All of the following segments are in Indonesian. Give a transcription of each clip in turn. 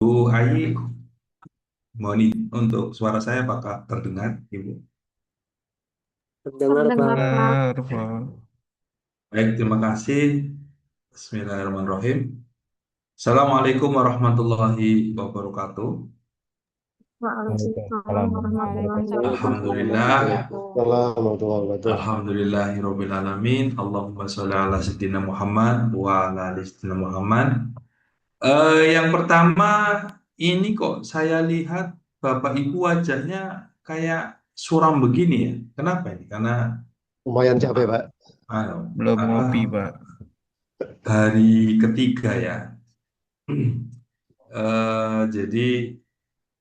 Ibu Ayi, mohon untuk suara saya apakah terdengar, Ibu? Terdengar Terdengar, Pak. Pak. Benar, Pak. Baik, terima kasih. Bismillahirrahmanirrahim. Assalamualaikum warahmatullahi wabarakatuh. Waalaikumsalam Waalaikumsalam warahmatullahi warahmatullahi wabarakatuh. Alhamdulillah, wabarakatuh. Waalaikumsalam warahmatullahi wabarakatuh. alhamdulillahirabbil alamin. Allahumma sholli ala sayyidina Muhammad wa ala ali sayyidina Muhammad. Yang pertama, ini kok saya lihat Bapak Ibu wajahnya kayak suram begini ya. Kenapa ini? Karena Lumayan capek ah, Pak. Belum apa ngopi, Pak. hari ketiga ya. Jadi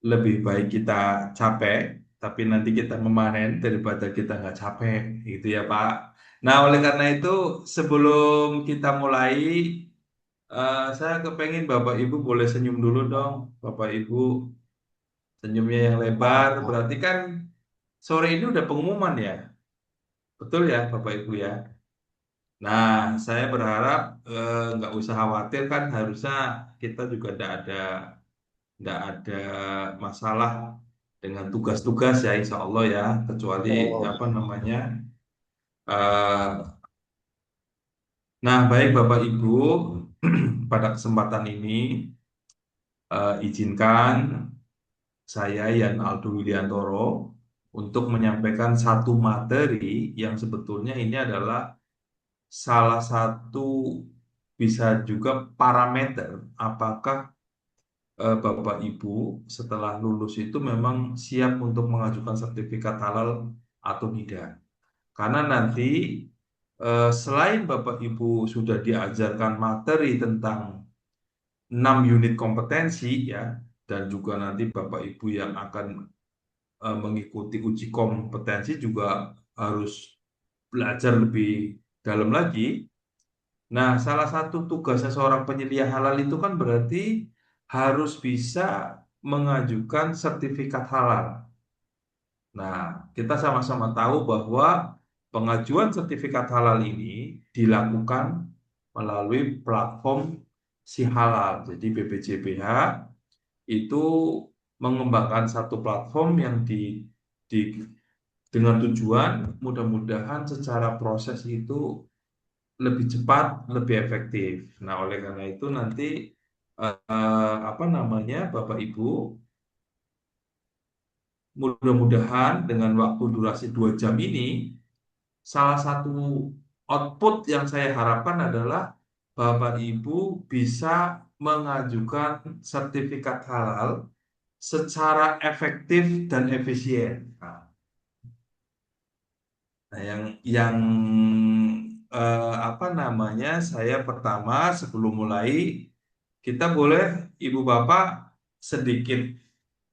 lebih baik kita capek, tapi nanti kita memanen daripada kita nggak capek, gitu ya Pak. Nah, oleh karena itu sebelum kita mulai, saya kepengen Bapak Ibu boleh senyum dulu dong, Bapak Ibu senyumnya yang lebar. Berarti kan sore ini udah pengumuman ya, betul ya Bapak Ibu ya. Nah, saya berharap nggak usah khawatir kan harusnya kita juga tidak ada masalah dengan tugas-tugas ya insya Allah ya kecuali Oh, apa namanya eh, nah baik Bapak Ibu pada kesempatan ini izinkan saya Yan Aldo Wilyantoro untuk menyampaikan satu materi yang sebetulnya ini adalah salah satu bisa juga parameter apakah Bapak Ibu setelah lulus itu memang siap untuk mengajukan sertifikat halal atau tidak. Karena nanti selain Bapak Ibu sudah diajarkan materi tentang 6 unit kompetensi ya, dan juga nanti Bapak Ibu yang akan mengikuti uji kompetensi juga harus belajar lebih dalam lagi. Nah, salah satu tugasnya seorang penyelia halal itu kan berarti harus bisa mengajukan sertifikat halal. Nah, kita sama-sama tahu bahwa pengajuan sertifikat halal ini dilakukan melalui platform Si Halal. Jadi BPJPH itu mengembangkan satu platform yang di- dengan tujuan mudah-mudahan secara proses itu lebih cepat, lebih efektif. Nah, oleh karena itu nanti apa namanya, Bapak Ibu, mudah-mudahan dengan waktu durasi 2 jam ini, salah satu output yang saya harapkan adalah Bapak Ibu bisa mengajukan sertifikat halal secara efektif dan efisien. Nah, yang apa namanya, saya pertama sebelum mulai, kita boleh Ibu Bapak sedikit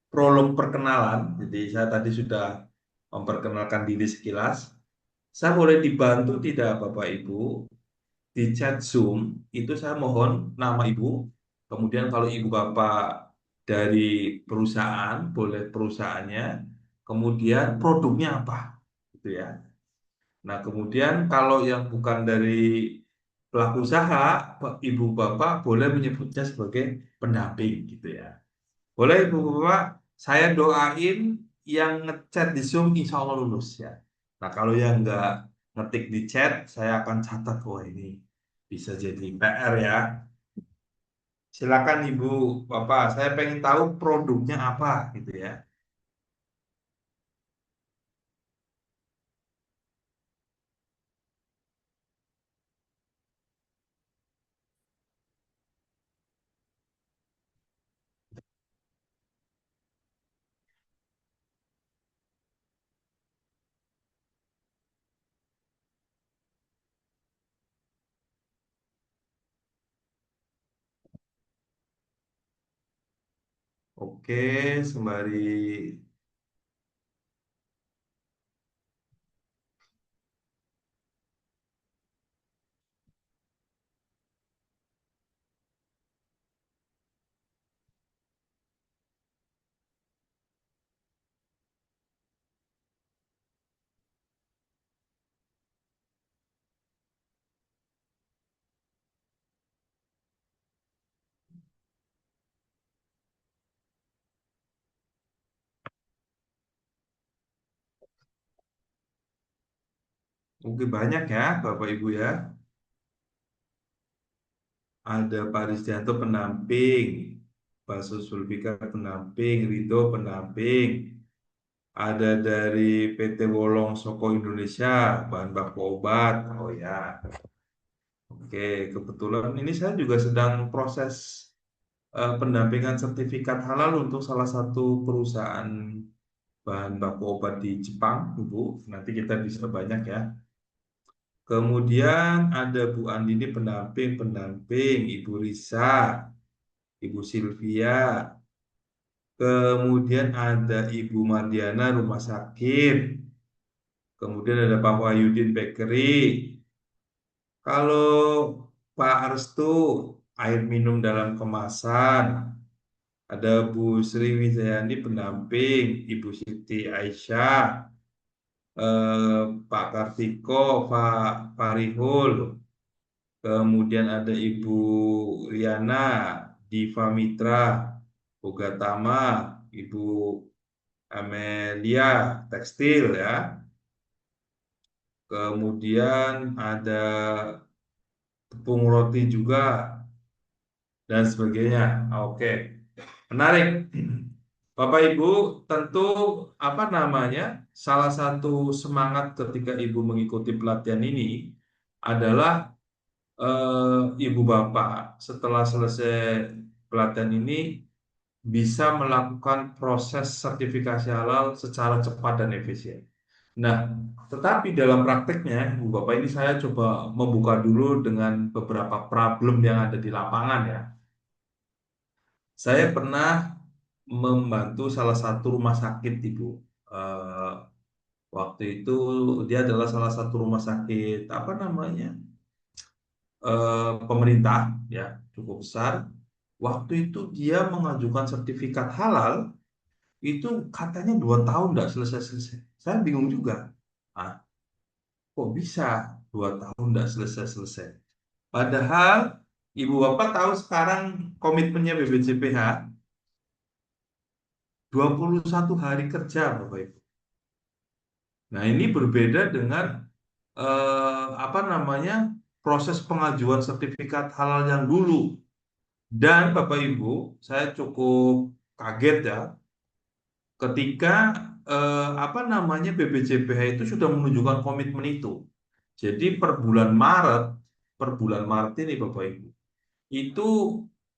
prolog perkenalan. Jadi saya tadi sudah memperkenalkan diri sekilas. Saya boleh dibantu tidak Bapak Ibu di chat Zoom itu saya mohon nama Ibu. Kemudian kalau Ibu Bapak dari perusahaan boleh perusahaannya, kemudian produknya apa, gitu ya. Nah, kemudian kalau yang bukan dari pelaku usaha, Ibu Bapak boleh menyebutnya sebagai pendamping gitu ya. Boleh Ibu Bapak, saya doain yang ngechat di Zoom insya Allah lulus ya. Nah, kalau yang nggak ngetik di chat, saya akan catat, wah ini bisa jadi PR ya. Silakan Ibu Bapak, saya pengen tahu produknya apa gitu ya. Oke, sembari Mungkin banyak ya, Bapak Ibu ya. Ada Pak Risdianto pendamping, Pak Zulfikar pendamping, Ridho pendamping. Ada dari PT Wolong Soko Indonesia, bahan baku obat. Oh ya, oke. Kebetulan ini saya juga sedang proses pendampingan sertifikat halal untuk salah satu perusahaan bahan baku obat di Jepang, Ibu. Nanti kita bisa banyak ya. Kemudian ada Bu Andini pendamping, Ibu Risa, Ibu Sylvia. Kemudian ada Ibu Mardiana rumah sakit. Kemudian ada Pak Wahyudin Bakery. Kalau Pak Restu air minum dalam kemasan. Ada Bu Sri Wijayani pendamping, Ibu Siti Aisyah, Pak Kartiko, Pak Farihul. Kemudian ada Ibu Riana, Diva Mitra, Boga Tama, Ibu Amelia Tekstil ya. Kemudian ada tepung roti juga dan sebagainya. Oke, menarik. Bapak Ibu, tentu apa namanya? Salah satu semangat ketika Ibu mengikuti pelatihan ini adalah Ibu Bapak setelah selesai pelatihan ini bisa melakukan proses sertifikasi halal secara cepat dan efisien. Nah, tetapi dalam prakteknya, Ibu Bapak ini saya coba membuka dulu dengan beberapa problem yang ada di lapangan ya. Saya pernah membantu salah satu rumah sakit, Ibu. Eh, Waktu itu dia adalah salah satu rumah sakit apa namanya pemerintah ya cukup besar. Waktu itu dia mengajukan sertifikat halal itu katanya 2 tahun nggak selesai-selesai. Saya bingung juga. Ah, kok bisa 2 tahun nggak selesai-selesai? Padahal Ibu Bapak tahu sekarang komitmennya BPJPH 21 hari kerja Bapak Ibu. Nah, ini berbeda dengan apa namanya proses pengajuan sertifikat halal yang dulu. Dan Bapak Ibu, saya cukup kaget ya ketika apa namanya BPJPH itu sudah menunjukkan komitmen itu. Jadi per bulan Maret ini Bapak Ibu, itu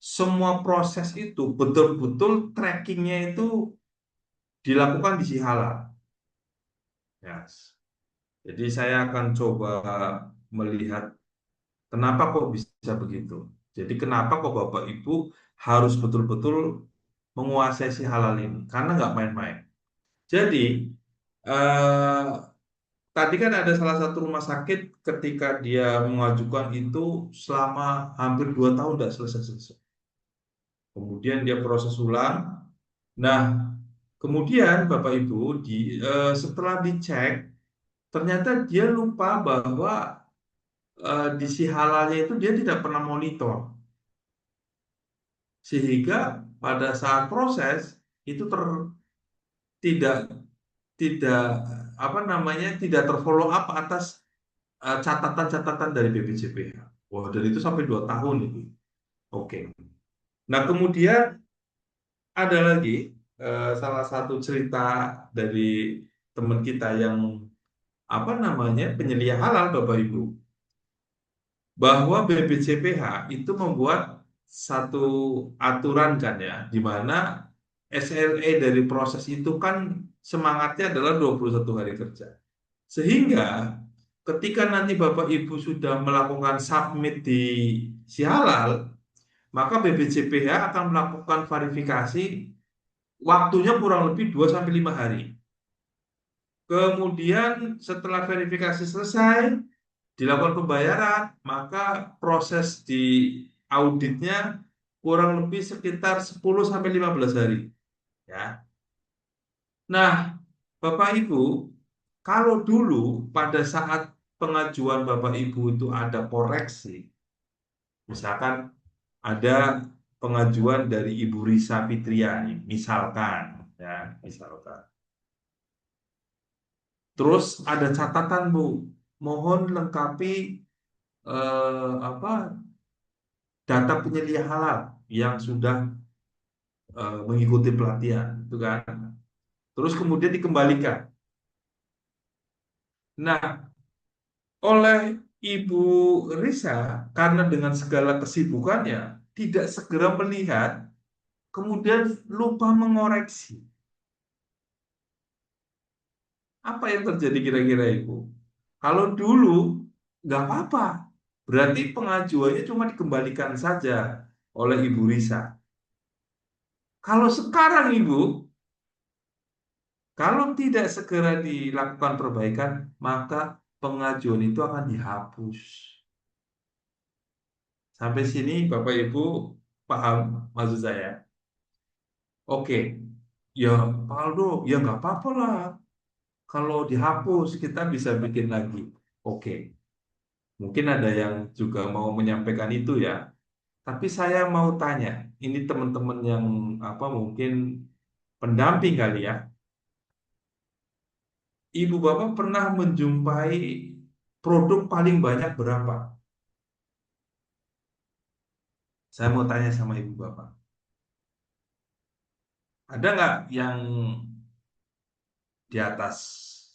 semua proses itu betul-betul trackingnya itu dilakukan di si halal. Ya. Jadi saya akan coba melihat kenapa kok bisa begitu. Jadi kenapa kok Bapak Ibu harus betul-betul menguasai si halal ini? Karena nggak main-main. Jadi eh, tadi kan ada salah satu rumah sakit ketika dia mengajukan itu selama hampir 2 tahun tidak selesai-selesai. Kemudian dia proses ulang. Nah, kemudian Bapak Ibu setelah dicek ternyata dia lupa bahwa di si halalnya itu dia tidak pernah monitor. Sehingga pada saat proses itu tidak tidak apa namanya tidak terfollow up atas catatan-catatan dari BPJPH. Wah, dan itu sampai 2 tahun itu. Oke. Nah, kemudian ada lagi salah satu cerita dari teman kita yang apa namanya penyelia halal Bapak Ibu, bahwa BPJPH itu membuat satu aturan kan ya, di mana SLA dari proses itu kan semangatnya adalah 21 hari kerja. Sehingga ketika nanti Bapak Ibu sudah melakukan submit di Sihalal, maka BPJPH akan melakukan verifikasi waktunya kurang lebih 2 sampai 5 hari. Kemudian setelah verifikasi selesai, dilakukan pembayaran, maka proses di auditnya kurang lebih sekitar 10 sampai 15 hari, ya. Nah, Bapak Ibu, kalau dulu pada saat pengajuan Bapak Ibu itu ada koreksi, misalkan ada pengajuan dari Ibu Risa Fitriani, misalkan, ya, misalkan. Terus ada catatan, Bu. mohon lengkapi apa data penyedia halal yang sudah mengikuti pelatihan, itu kan. Terus kemudian dikembalikan. Nah, oleh Ibu Risa, karena dengan segala kesibukannya tidak segera melihat, kemudian lupa mengoreksi. Apa yang terjadi kira-kira Ibu? Kalau dulu nggak apa-apa, berarti pengajuannya cuma dikembalikan saja oleh Ibu Risa. Kalau sekarang Ibu, kalau tidak segera dilakukan perbaikan, maka pengajuan itu akan dihapus. Sampai sini Bapak Ibu paham maksud saya? Oke, ya Pak Aldo, ya nggak apa-apa lah. Kalau dihapus kita bisa bikin lagi. Oke, mungkin ada yang juga mau menyampaikan itu ya. Tapi saya mau tanya, ini teman-teman yang apa mungkin pendamping kali ya. Ibu Bapak pernah menjumpai produk paling banyak berapa? Saya mau tanya sama Ibu Bapak. Ada nggak yang di atas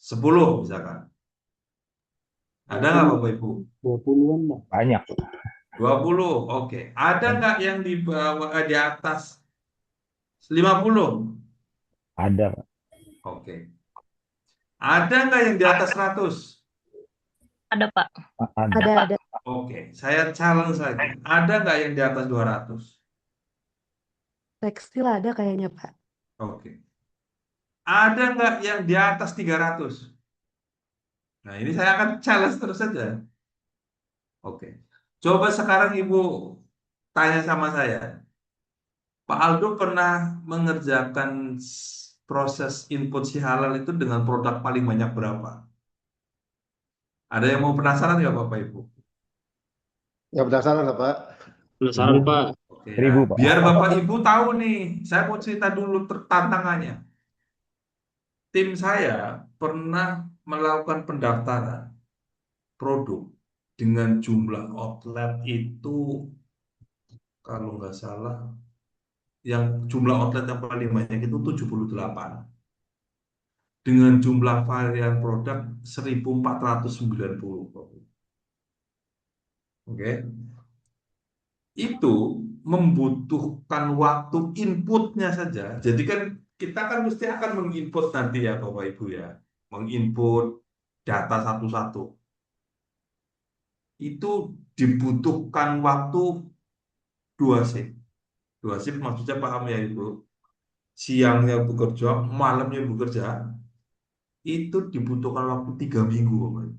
10 misalkan? Ada nggak 20, Bapak Ibu? 20-an lah. Banyak. 20, oke. Ada nggak yang di bawah di atas 50? Ada, Pak. Oke. Ada nggak yang di atas 100? Ada, Pak. Ada. Ada. Oke, saya challenge lagi. Ada nggak yang di atas 200? Tekstil ada kayaknya, Pak. Oke. Ada nggak yang di atas 300? Nah, ini saya akan challenge terus saja. Oke. Coba sekarang Ibu tanya sama saya. Pak Aldo pernah mengerjakan proses input si halal itu dengan produk paling banyak berapa? Ada yang mau penasaran nggak Bapak Ibu? Ya penasaran lah, Pak. Penasaran, Pak. Oke ya. 1000, Pak. Biar Bapak Ibu tahu nih, saya mau cerita dulu tantangannya. Tim saya pernah melakukan pendaftaran produk dengan jumlah outlet itu kalau nggak salah yang jumlah outlet yang paling banyak itu 78 dengan jumlah varian produk 1490. Oke. Itu membutuhkan waktu inputnya saja. Jadi kan kita kan mesti akan menginput nanti ya Bapak Ibu ya. Menginput data satu-satu. Itu dibutuhkan waktu 2 shift. 2 shift maksudnya paham ya Ibu. Siangnya bekerja, malamnya bekerja. Itu dibutuhkan waktu 3 minggu Bapak Ibu.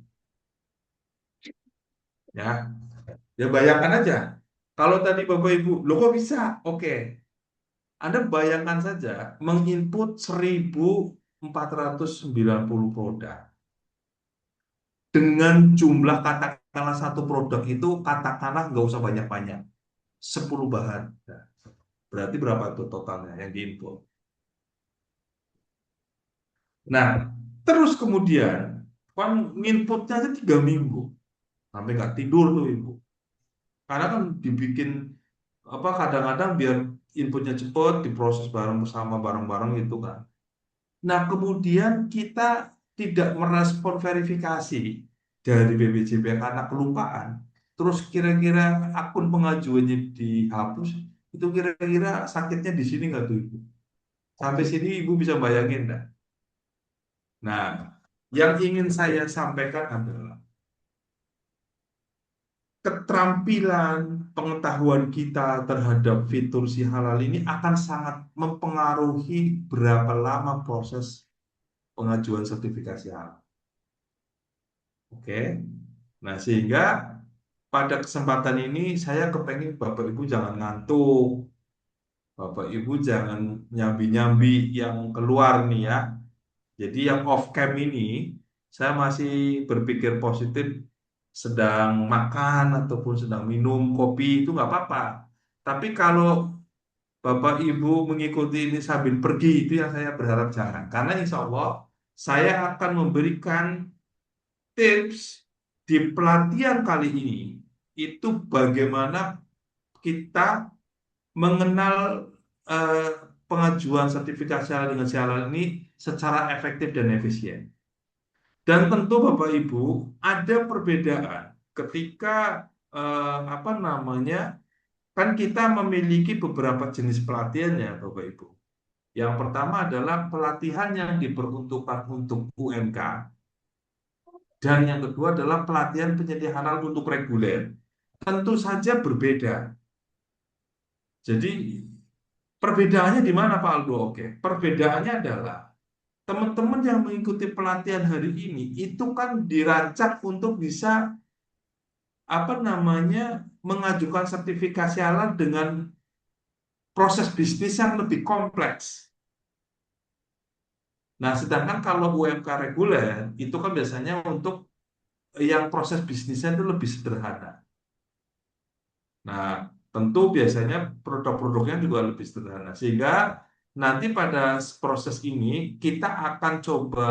Ya, ya bayangkan aja. Kalau tadi Bapak Ibu, lo kok bisa? Oke, Anda bayangkan saja menginput 1490 produk dengan jumlah katakanlah satu produk itu katakanlah nggak usah banyak-banyak 10 bahan. Nah, berarti berapa tuh totalnya yang diinput? Nah, terus kemudian kan nginputnya aja 3 minggu sampai nggak tidur tuh Ibu. Karena kan dibikin apa kadang-kadang biar inputnya cepat diproses bareng bersama bareng-bareng gitu kan. Nah, kemudian kita tidak merespon verifikasi dari BPJP karena kelupaan. Terus kira-kira akun pengajuannya dihapus, itu kira-kira sakitnya di sini nggak tuh Ibu? Sampai sini Ibu bisa bayangin nggak? Nah, yang ingin saya sampaikan adalah keterampilan pengetahuan kita terhadap fitur si halal ini akan sangat mempengaruhi berapa lama proses pengajuan sertifikasi halal. Oke. Nah, sehingga pada kesempatan ini saya kepengen Bapak Ibu jangan ngantuk. Bapak Ibu jangan nyambi-nyambi yang keluar nih ya. Jadi yang off cam ini saya masih berpikir positif sedang makan ataupun sedang minum kopi itu nggak apa-apa. Tapi kalau Bapak Ibu mengikuti ini sambil pergi itu yang saya berharap jangan. Karena insya Allah saya akan memberikan tips di pelatihan kali ini itu bagaimana kita mengenal eh, pengajuan sertifikasi halal dengan halal ini secara efektif dan efisien. Dan tentu Bapak Ibu ada perbedaan ketika apa namanya, kan kita memiliki beberapa jenis pelatihan ya Bapak Ibu. Yang pertama adalah pelatihan yang diperuntukkan untuk UMK, dan yang kedua adalah pelatihan penyedia halal untuk reguler. Tentu saja berbeda. Jadi perbedaannya di mana Pak Aldo? Oke, perbedaannya adalah teman-teman yang mengikuti pelatihan hari ini itu kan dirancang untuk bisa apa namanya, mengajukan sertifikasi halal dengan proses bisnis yang lebih kompleks. Nah, sedangkan kalau UMK reguler itu kan biasanya untuk yang proses bisnisnya itu lebih sederhana. Nah, tentu biasanya produk-produknya juga lebih sederhana. Sehingga nanti pada proses ini kita akan coba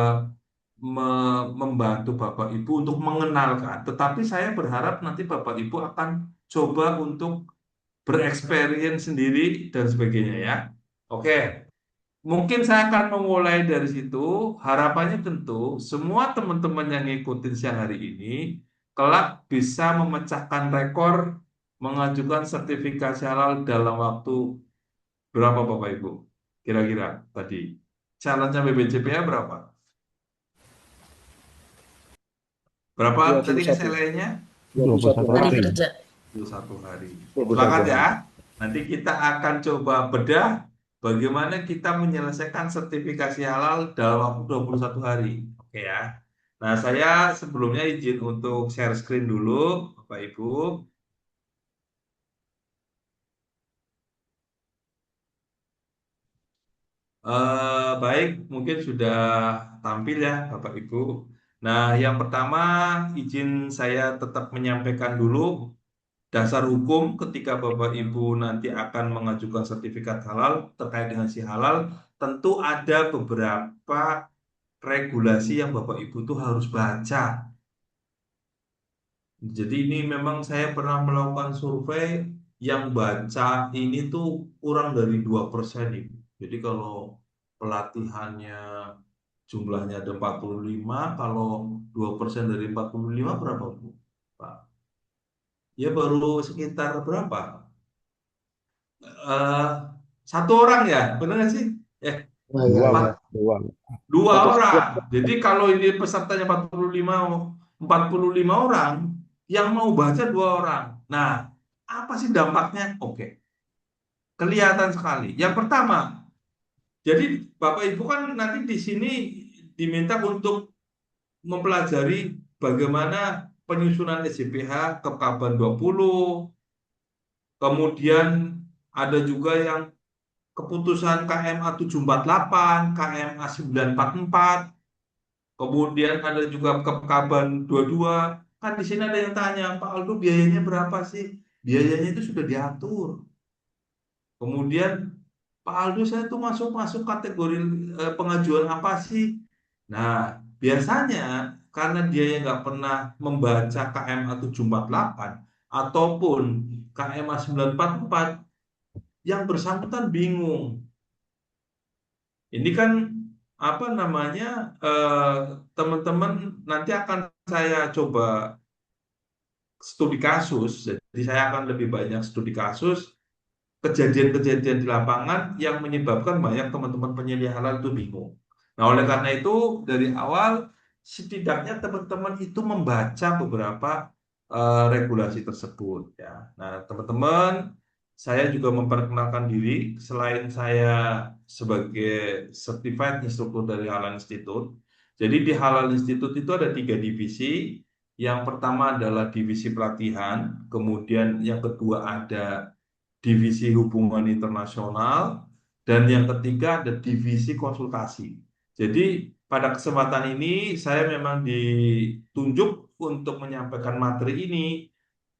membantu Bapak Ibu untuk mengenalkan. Tetapi saya berharap nanti Bapak Ibu akan coba untuk bereksperience sendiri dan sebagainya ya. Oke, mungkin saya akan memulai dari situ. Harapannya tentu semua teman-teman yang ngikutin siang hari ini kelak bisa memecahkan rekor mengajukan sertifikasi halal dalam waktu berapa Bapak Ibu? Kira-kira tadi. Challenge-nya BPJPA berapa? Berapa tadi 21. SLA-nya? 21 Hari hari. kerja. 21 hari. 21 Sepakat ya? hari. Nanti kita akan coba bedah bagaimana kita menyelesaikan sertifikasi halal dalam waktu 21 hari. Oke ya. Nah, saya sebelumnya izin untuk share screen dulu, Bapak Ibu. Baik, mungkin sudah tampil ya, Bapak Ibu. Nah, yang pertama izin saya tetap menyampaikan dulu dasar hukum ketika Bapak Ibu nanti akan mengajukan sertifikat halal terkait dengan si halal, tentu ada beberapa regulasi yang Bapak Ibu tuh harus baca. Jadi ini memang saya pernah melakukan survei yang baca ini tuh kurang dari 2% Ibu. Jadi kalau pelatihannya jumlahnya ada 45, kalau 2% dari 45 berapa Bu? Pak? Ya baru sekitar berapa? eh satu orang ya, benar nggak sih? Eh, Nah, ya, Dua, empat, ya. Pak. Dua. dua Satu orang. slot. Jadi kalau ini pesertanya 45 orang, yang mau baca dua orang. Nah, apa sih dampaknya? Oke, kelihatan sekali. Yang pertama, jadi Bapak Ibu kan nanti di sini diminta untuk mempelajari bagaimana penyusunan SJPH Kepkaban 20, kemudian ada juga yang keputusan KMA 748, KMA 944, kemudian ada juga Kepkaban 22. Kan di sini ada yang tanya, Pak Aldo biayanya berapa sih? Biayanya itu sudah diatur. Kemudian Pak Aldo saya tuh masuk masuk kategori pengajuan apa sih? Nah, biasanya karena dia yang nggak pernah membaca KMA 748 ataupun KMA 944, yang bersangkutan bingung. Ini kan apa namanya, eh, teman-teman nanti akan saya coba studi kasus. Jadi saya akan lebih banyak studi kasus kejadian-kejadian di lapangan yang menyebabkan banyak teman-teman penyelia halal itu bingung. Nah, oleh karena itu dari awal setidaknya teman-teman itu membaca beberapa regulasi tersebut ya. Nah, teman-teman, saya juga memperkenalkan diri. Selain saya sebagai certified instructor dari Halal Institute, jadi di Halal Institute itu ada 3 divisi. Yang pertama adalah divisi pelatihan, kemudian yang kedua ada divisi hubungan internasional, dan yang ketiga ada divisi konsultasi. Jadi pada kesempatan ini saya memang ditunjuk untuk menyampaikan materi ini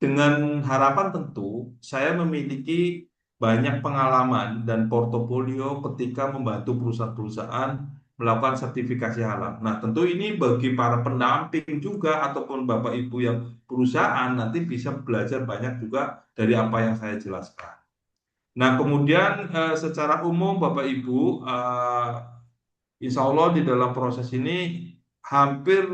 dengan harapan tentu saya memiliki banyak pengalaman dan portofolio ketika membantu perusahaan-perusahaan melakukan sertifikasi halal. Nah, tentu ini bagi para pendamping juga ataupun Bapak Ibu yang perusahaan nanti bisa belajar banyak juga dari apa yang saya jelaskan. Nah, kemudian secara umum Bapak Ibu, insya Allah di dalam proses ini hampir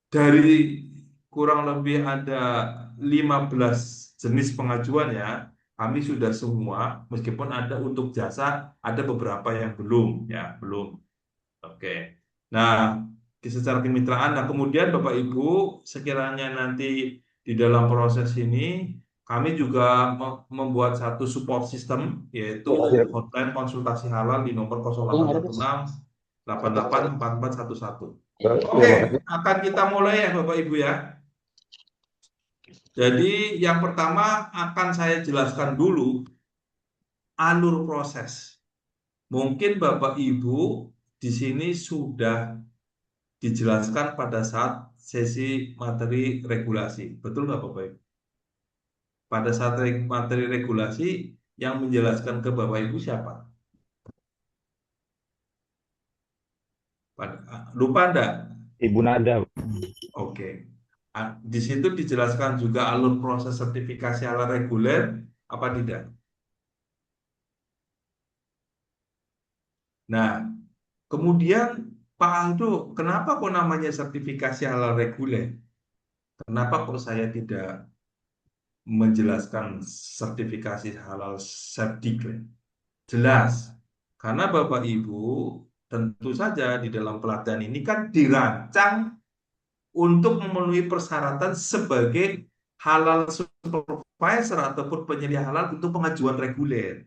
dari kurang lebih ada 15 jenis pengajuan ya, kami sudah semua, meskipun ada untuk jasa, ada beberapa yang belum ya, belum. Oke. Nah, secara kemitraan, nah kemudian Bapak Ibu, sekiranya nanti di dalam proses ini, kami juga membuat satu support system, yaitu hotline konsultasi halal di nomor 0816 88 4411. Oke, akan kita mulai ya Bapak Ibu ya. Jadi yang pertama akan saya jelaskan dulu alur proses. Mungkin Bapak Ibu di sini sudah dijelaskan pada saat sesi materi regulasi. Betul nggak Bapak Ibu? Pada saat materi regulasi yang menjelaskan ke Bapak Ibu siapa? Lupa enggak? Ibu Nada. Oke. Di situ dijelaskan juga alur proses sertifikasi halal reguler, apa tidak? Nah, kemudian Pak Aldo, kenapa kok namanya sertifikasi halal reguler? Kenapa kok saya tidak menjelaskan sertifikasi halal Sepdiklat? Jelas, karena Bapak Ibu tentu saja di dalam pelatihan ini kan dirancang untuk memenuhi persyaratan sebagai halal supervisor ataupun penyelia halal untuk pengajuan reguler.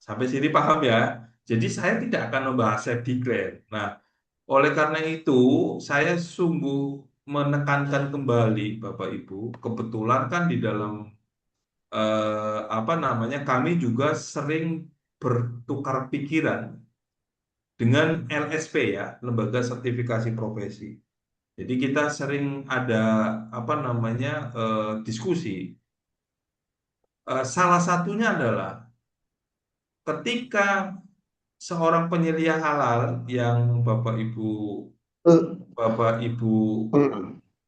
Sampai sini paham ya? Jadi saya tidak akan membahas Sepdiklat. Nah, oleh karena itu, saya sungguh menekankan kembali, Bapak Ibu, kebetulan kan di dalam apa namanya, kami juga sering bertukar pikiran dengan LSP ya, Lembaga Sertifikasi Profesi. Jadi kita sering ada apa namanya diskusi. Salah satunya adalah ketika seorang penyelia halal yang Bapak Ibu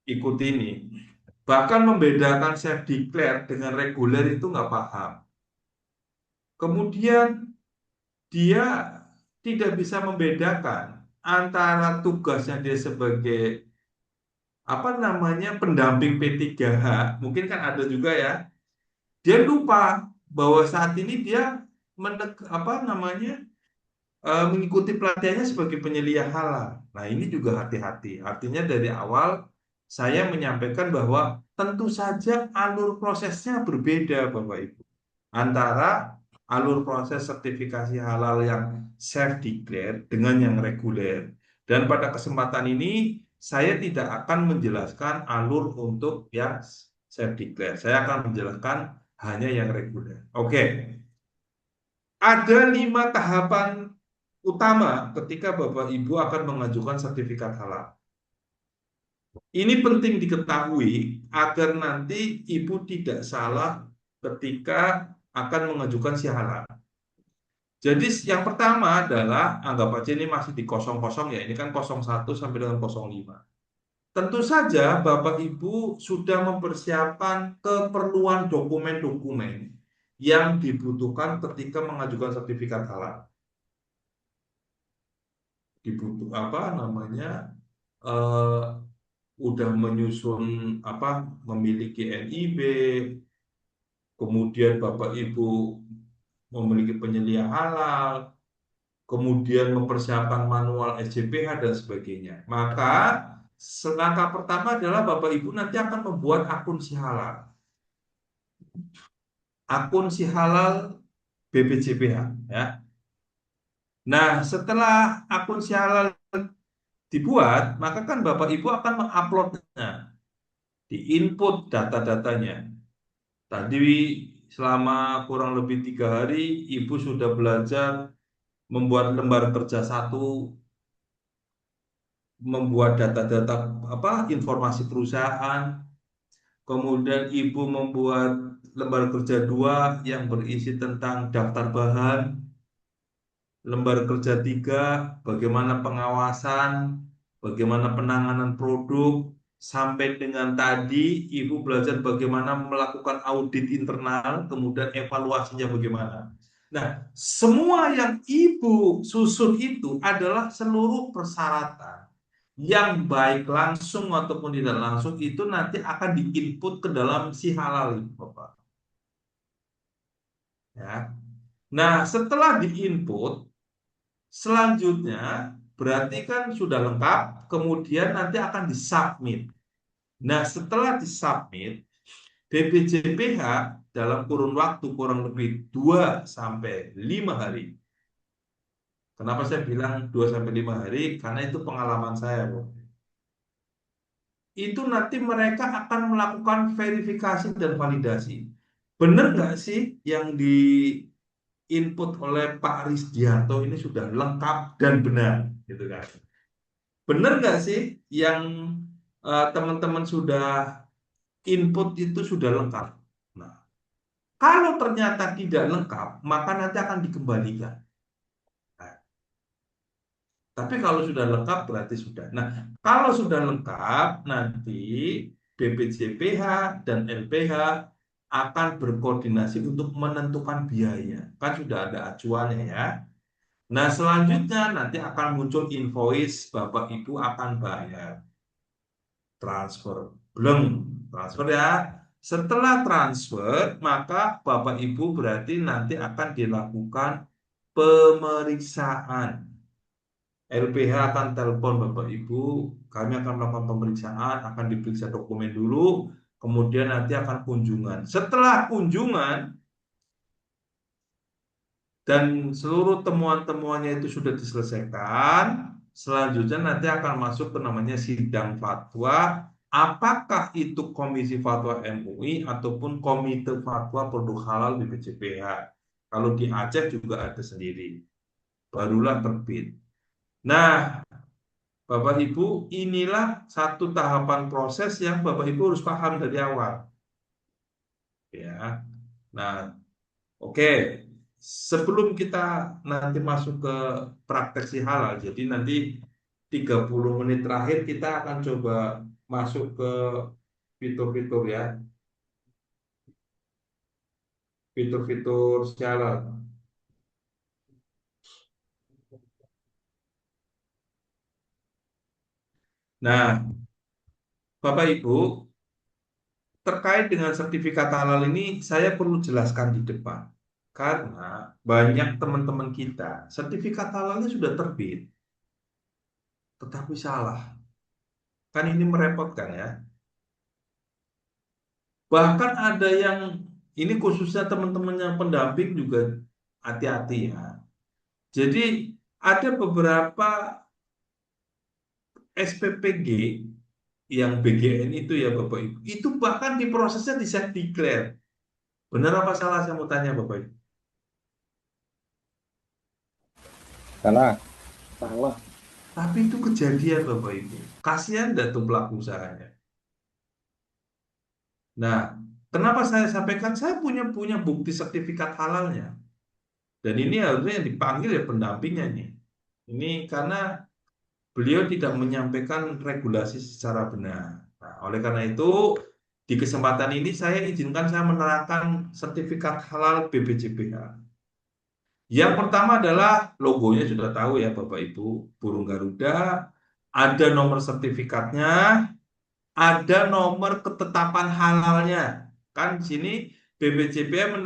ikuti ini, bahkan membedakan self declare dengan reguler itu nggak paham. Kemudian dia tidak bisa membedakan antara tugasnya dia sebagai apa namanya pendamping P3H, mungkin kan ada juga ya. Dia lupa bahwa saat ini dia apa namanya mengikuti pelatihannya sebagai penyelia halal. Nah, ini juga hati-hati. Artinya dari awal saya menyampaikan bahwa tentu saja alur prosesnya berbeda, Bapak Ibu. Antara alur proses sertifikasi halal yang self-declare dengan yang reguler. Dan pada kesempatan ini saya tidak akan menjelaskan alur untuk yang self-declare. Saya akan menjelaskan hanya yang reguler. Oke. Ada 5 tahapan utama ketika Bapak Ibu akan mengajukan sertifikat halal. Ini penting diketahui agar nanti Ibu tidak salah ketika akan mengajukan si halal. Jadi yang pertama adalah, anggap aja ini masih di kosong-kosong ya, ini kan 01 sampai dengan 05. Tentu saja Bapak Ibu sudah mempersiapkan keperluan dokumen-dokumen yang dibutuhkan ketika mengajukan sertifikat halal. Dibutuh apa namanya eh, udah menyusun apa memiliki NIB, kemudian Bapak Ibu memiliki penyelia halal, kemudian mempersiapkan manual SJPH dan sebagainya. Maka langkah pertama adalah Bapak Ibu nanti akan membuat akun si halal. Akun si halal BPJPH ya. Nah, setelah akun si halal dibuat, maka kan Bapak Ibu akan menguploadnya, diinput data-datanya. Tadi selama kurang lebih 3 hari, Ibu sudah belajar membuat lembar kerja satu, membuat data-data apa informasi perusahaan, kemudian Ibu membuat lembar kerja 2 yang berisi tentang daftar bahan, lembar kerja 3, bagaimana pengawasan, bagaimana penanganan produk, sampai dengan tadi Ibu belajar bagaimana melakukan audit internal, kemudian evaluasinya bagaimana. Nah, semua yang Ibu susun itu adalah seluruh persyaratan yang baik langsung ataupun tidak langsung itu nanti akan diinput ke dalam si halal itu, Bapak. Ya. Nah, setelah diinput, selanjutnya berarti kan sudah lengkap, kemudian nanti akan disubmit. Nah, setelah disubmit, BPJPH dalam kurun waktu kurang lebih 2 sampai 5 hari. Kenapa saya bilang 2 sampai 5 hari? Karena itu pengalaman saya, Bu. Itu nanti mereka akan melakukan verifikasi dan validasi. Benar nggak sih yang di input oleh Pak Risdianto ini sudah lengkap dan benar, gitu kan? Benar nggak sih yang teman-teman sudah input itu sudah lengkap? Nah, kalau ternyata tidak lengkap, maka nanti akan dikembalikan. Nah, tapi kalau sudah lengkap berarti sudah. Nah, kalau sudah lengkap, nanti BPJPH dan LPH akan berkoordinasi untuk menentukan biaya. Kan sudah ada acuannya ya. Nah, selanjutnya nanti akan muncul invoice, Bapak Ibu akan bayar. Transfer. Belum transfer ya. Setelah transfer, maka Bapak Ibu berarti nanti akan dilakukan pemeriksaan. LPH akan telepon Bapak Ibu, kami akan melakukan pemeriksaan, akan diperiksa dokumen dulu, kemudian nanti akan kunjungan. Setelah kunjungan, dan seluruh temuan-temuannya itu sudah diselesaikan, selanjutnya nanti akan masuk ke namanya sidang fatwa, apakah itu Komisi Fatwa MUI ataupun Komite Fatwa Produk Halal BPJPH. Kalau di Aceh juga ada sendiri, barulah terbit. Nah, Bapak Ibu, inilah satu tahapan proses yang Bapak Ibu harus paham dari awal. Ya. Nah, oke, sebelum kita nanti masuk ke praktek si halal, jadi nanti 30 menit terakhir kita akan coba masuk ke fitur-fitur ya, fitur-fitur si halal. Nah, Bapak Ibu, terkait dengan sertifikat halal ini saya perlu jelaskan di depan. Karena banyak teman-teman kita, sertifikat halalnya sudah terbit, tetapi salah. Kan ini merepotkan ya. Bahkan ada yang, ini khususnya teman-teman yang pendamping juga hati-hati ya. Jadi ada beberapa SPPG yang BGN itu ya Bapak Ibu, itu bahkan di prosesnya di set declare. Benar apa salah saya mau tanya Bapak Ibu? Salah. Salah. Tapi itu kejadian Bapak Ibu. Kasihan enggak tuh pelaku usahanya. Nah, kenapa saya sampaikan? Saya punya bukti sertifikat halalnya. Dan ini harusnya yang dipanggil ya pendampingnya nih. Ini karena beliau tidak menyampaikan regulasi secara benar. Nah, oleh karena itu, di kesempatan ini saya izinkan saya menerangkan sertifikat halal BPJPH. Yang pertama adalah logonya sudah tahu ya Bapak Ibu, burung Garuda, ada nomor sertifikatnya, ada nomor ketetapan halalnya. Kan di sini BPJPH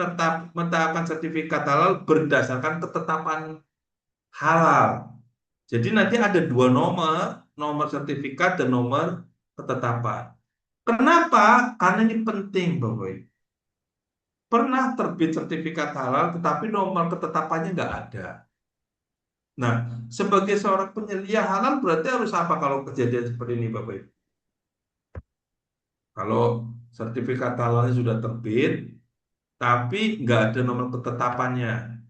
menetapkan sertifikat halal berdasarkan ketetapan halal. Jadi nanti ada dua nomor, nomor sertifikat dan nomor ketetapan. Kenapa? Karena ini penting, Bapak Ibu. Pernah terbit sertifikat halal, tetapi nomor ketetapannya nggak ada. Nah, sebagai seorang penyelia halal berarti harus apa kalau kejadian seperti ini, Bapak Ibu? Kalau sertifikat halalnya sudah terbit, tapi nggak ada nomor ketetapannya,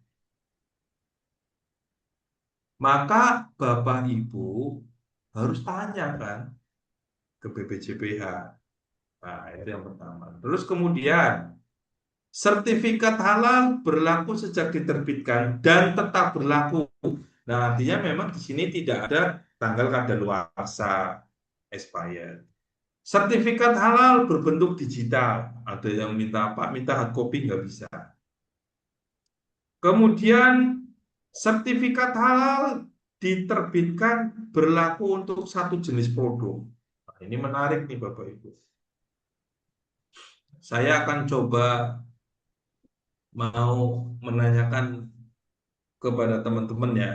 maka Bapak Ibu harus tanya kan ke BPJPH. Nah, itu yang pertama. Terus kemudian Sertifikat halal berlaku sejak diterbitkan dan tetap berlaku. Nah, artinya memang di sini tidak ada tanggal kadaluarsa expired. Sertifikat halal berbentuk digital. Ada yang minta apa? Minta hard copy nggak bisa. Kemudian sertifikat halal diterbitkan berlaku untuk satu jenis produk. Nah, ini menarik nih Bapak Ibu. Saya akan coba mau menanyakan kepada teman-teman ya.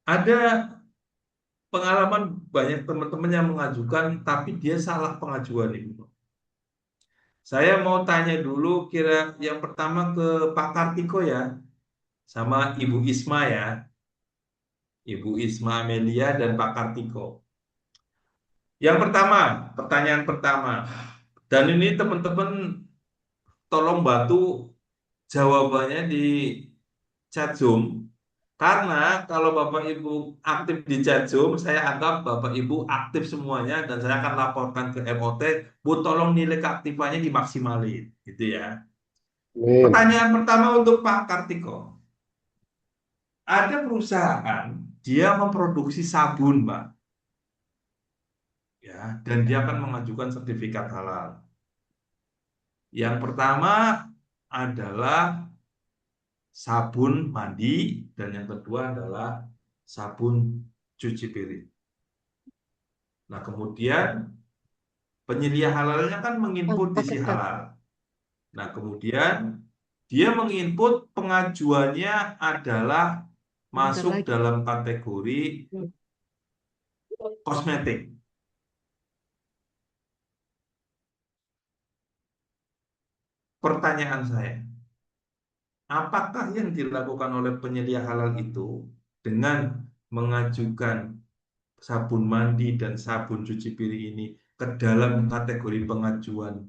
Ada pengalaman banyak teman-teman yang mengajukan tapi dia salah pengajuan Ibu. Saya mau tanya dulu kira yang pertama ke Pak Kartiko ya, sama Ibu Isma ya. Ibu Isma Amelia dan Pak Kartiko. Yang pertama, pertanyaan pertama. Dan ini teman-teman tolong bantu jawabannya di chat Zoom. Karena kalau Bapak Ibu aktif di chat Zoom, saya anggap Bapak Ibu aktif semuanya dan saya akan laporkan ke MOT, Bu tolong nilai keaktifannya dimaksimalin, gitu ya. Amin. Pertanyaan pertama untuk Pak Kartiko. Ada perusahaan dia memproduksi sabun, Mbak, ya, dan dia akan mengajukan sertifikat halal. Yang pertama adalah sabun mandi dan yang kedua adalah sabun cuci piring. Nah, kemudian penyedia halalnya kan menginput isi halal. Nah, kemudian dia menginput pengajuannya adalah masuk dalam kategori kosmetik. Pertanyaan saya, apakah yang dilakukan oleh penyedia halal itu dengan mengajukan sabun mandi dan sabun cuci piring ini ke dalam kategori pengajuan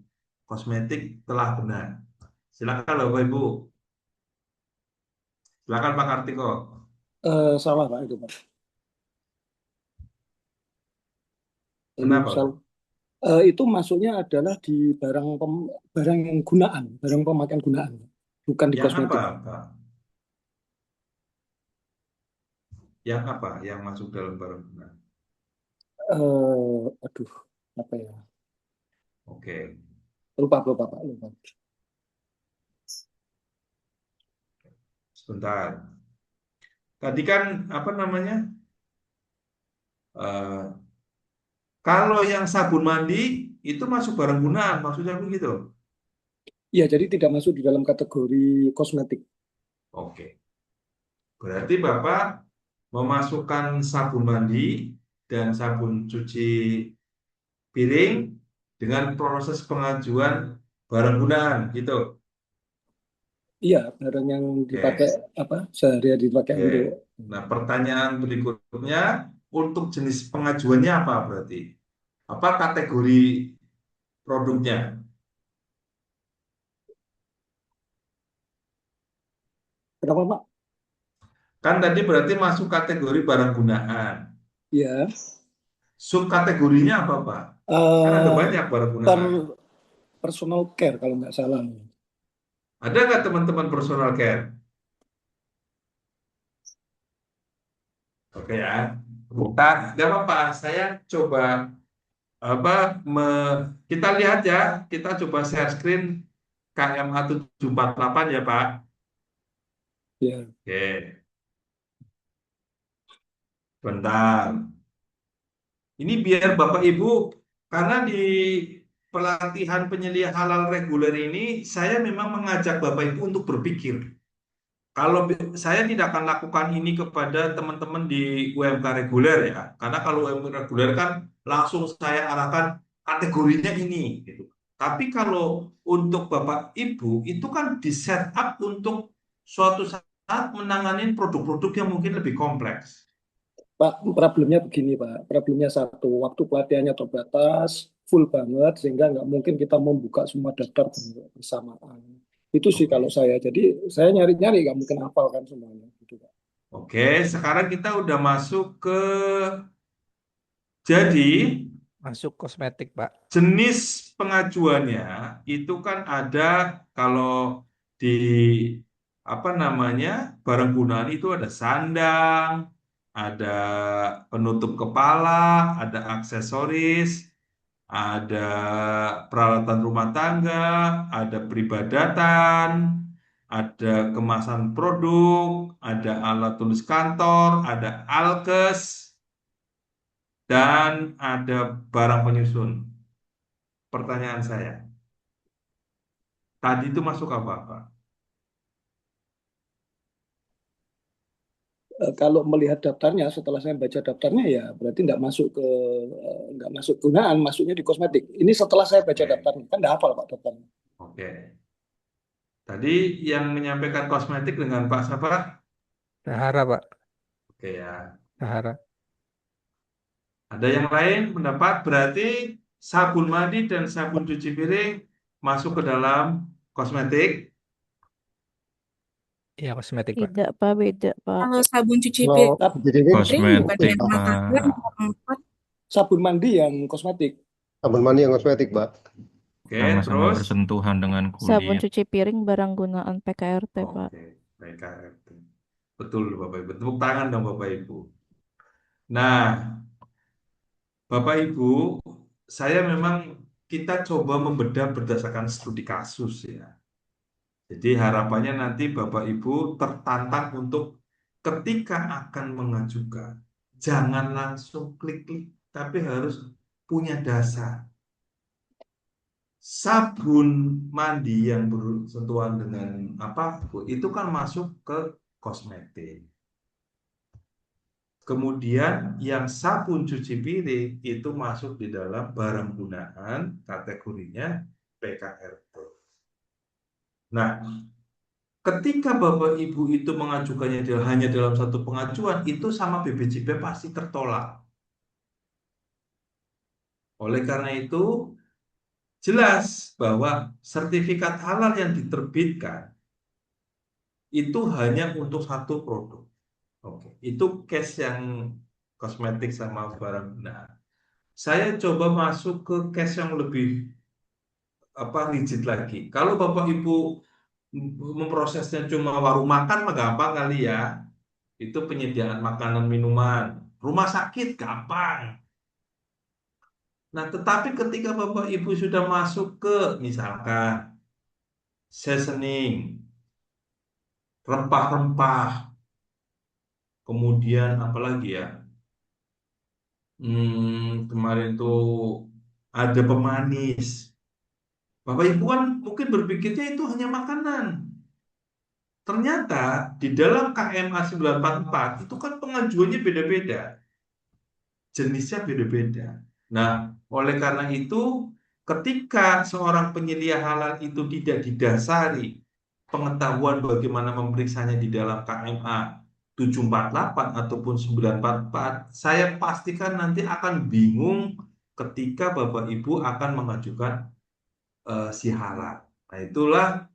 kosmetik telah benar? Silakan Bapak Ibu. Silakan Pak Kartiko. Salah Pak itu Pak. Ini Kenapa, Pak? salah. Itu masuknya adalah di barang yang gunaan, barang pemakaian gunaan, bukan di Yang apa, kosmetik. Pak? Yang apa yang masuk dalam barang benar? Aduh, apa ya? Oke, Lupa Pak, lupa. sebentar. Tadi kan apa namanya? Eh, kalau yang sabun mandi itu masuk barang gunaan, maksudnya begitu. Ya, jadi tidak masuk di dalam kategori kosmetik. Oke, berarti Bapak memasukkan sabun mandi dan sabun cuci piring dengan proses pengajuan barang gunaan, gitu. Iya, barang yang dipakai Oke, sehari-hari dipakai oke. untuk. Nah, pertanyaan berikutnya untuk jenis pengajuannya apa berarti? Apa kategori produknya? Kenapa Pak? Kan tadi berarti masuk kategori barang gunaan. Ya, Subkategorinya apa, Pak? Kan ada eh, banyak barang per gunaan. personal care kalau nggak salah. Ada nggak teman-teman personal care? Oke ya. Bukan, nggak apa-apa. Saya coba apa kita lihat ya. Kita coba share screen KMA 748 ya, Pak. Ya, Oke, bentar. Ini biar Bapak Ibu, karena di pelatihan penyelia halal reguler ini, saya memang mengajak Bapak Ibu untuk berpikir. Kalau saya tidak akan lakukan ini kepada teman-teman di UMK reguler ya, karena kalau UMK reguler kan langsung saya arahkan kategorinya ini, gitu. Tapi kalau untuk Bapak Ibu itu kan di setup untuk suatu saat menangani produk-produk yang mungkin lebih kompleks. Pak, problemnya begini Pak. Problemnya satu, waktu pelatihannya terbatas, full banget, sehingga nggak mungkin kita membuka semua daftar bersamaan. Itu sih kalau Oke. saya. Jadi saya nyari-nyari, nggak mungkin hafal kan semuanya. Gitu, Pak. Oke, sekarang kita udah masuk ke jadi Masuk kosmetik, Pak. Jenis pengajuannya itu kan ada kalau di apa namanya barang gunaan itu ada sandang, ada penutup kepala, ada aksesoris, ada peralatan rumah tangga, ada peribadatan, ada kemasan produk, ada alat tulis kantor, ada alkes, dan ada barang penyusun. Pertanyaan saya, tadi itu masuk apa, Pak? Kalau melihat daftarnya, setelah saya baca daftarnya ya berarti nggak masuk gunaan, masuknya di kosmetik. Ini setelah saya baca Oke, daftarnya, kan nggak hafal Pak daftarnya. oke. Tadi yang menyampaikan kosmetik dengan Pak siapa? Dahara, Pak. Oke ya. Dahara. Ada yang lain pendapat? Berarti sabun mandi dan sabun cuci piring masuk ke dalam kosmetik. Iya, kosmetik, Pak. Tidak, Pak, beda, Pak. Kalau sabun cuci Kalau Tap- jadi piring bukan Kosmetik, yang rumah tangga, Pak. nomor 4. Sabun mandi yang kosmetik. sabun mandi yang kosmetik, Pak. Oke, Sama-sama terus. bersentuhan dengan Sabun kulit. cuci piring barang gunaan PKRT, Pak. Oke, baik KRT. Betul, Bapak Ibu. Tepuk tangan dong, Bapak Ibu. Nah, Bapak Ibu, saya memang kita coba membedah berdasarkan studi kasus ya. Jadi harapannya nanti Bapak Ibu tertantang untuk ketika akan mengajukan, jangan langsung klik-klik, tapi harus punya dasar. Sabun mandi yang bersentuhan dengan apapun itu kan masuk ke kosmetik. Kemudian yang sabun cuci piring itu masuk di dalam barang gunaan, kategorinya PKRT. Nah, ketika Bapak Ibu itu mengajukannya hanya dalam satu pengajuan, itu sama BPJP pasti tertolak. Oleh karena itu, jelas bahwa sertifikat halal yang diterbitkan itu hanya untuk satu produk. Oke, itu case yang kosmetik sama barang gunaan. Saya coba masuk ke case yang lebih rigid lagi. Kalau Bapak Ibu memprosesnya cuma warung makan mah gampang kali ya. Itu penyediaan makanan minuman. Rumah sakit gampang. Nah, tetapi ketika Bapak Ibu sudah masuk ke misalkan seasoning, rempah-rempah, kemudian apalagi ya? Kemarin tuh ada pemanis. Bapak Ibu kan mungkin berpikirnya itu hanya makanan. Ternyata di dalam KMA 944 itu kan pengajuannya beda-beda, jenisnya beda-beda. Nah, oleh karena itu, ketika seorang penyelia halal itu tidak didasari pengetahuan bagaimana memeriksanya di dalam KMA 748 ataupun 944, saya pastikan nanti akan bingung ketika Bapak Ibu akan mengajukan si halal. Nah, itulah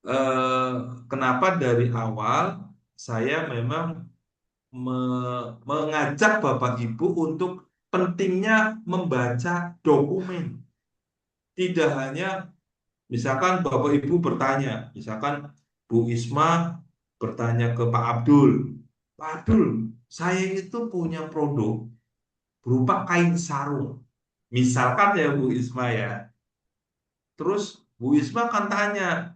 eh, kenapa dari awal saya memang mengajak Bapak Ibu untuk pentingnya membaca dokumen. Tidak hanya misalkan Bapak Ibu bertanya, misalkan Bu Isma bertanya ke Pak Abdul, Pak Abdul, saya itu punya produk berupa kain sarung. Misalkan ya Bu Isma ya. Terus Bu Isma akan tanya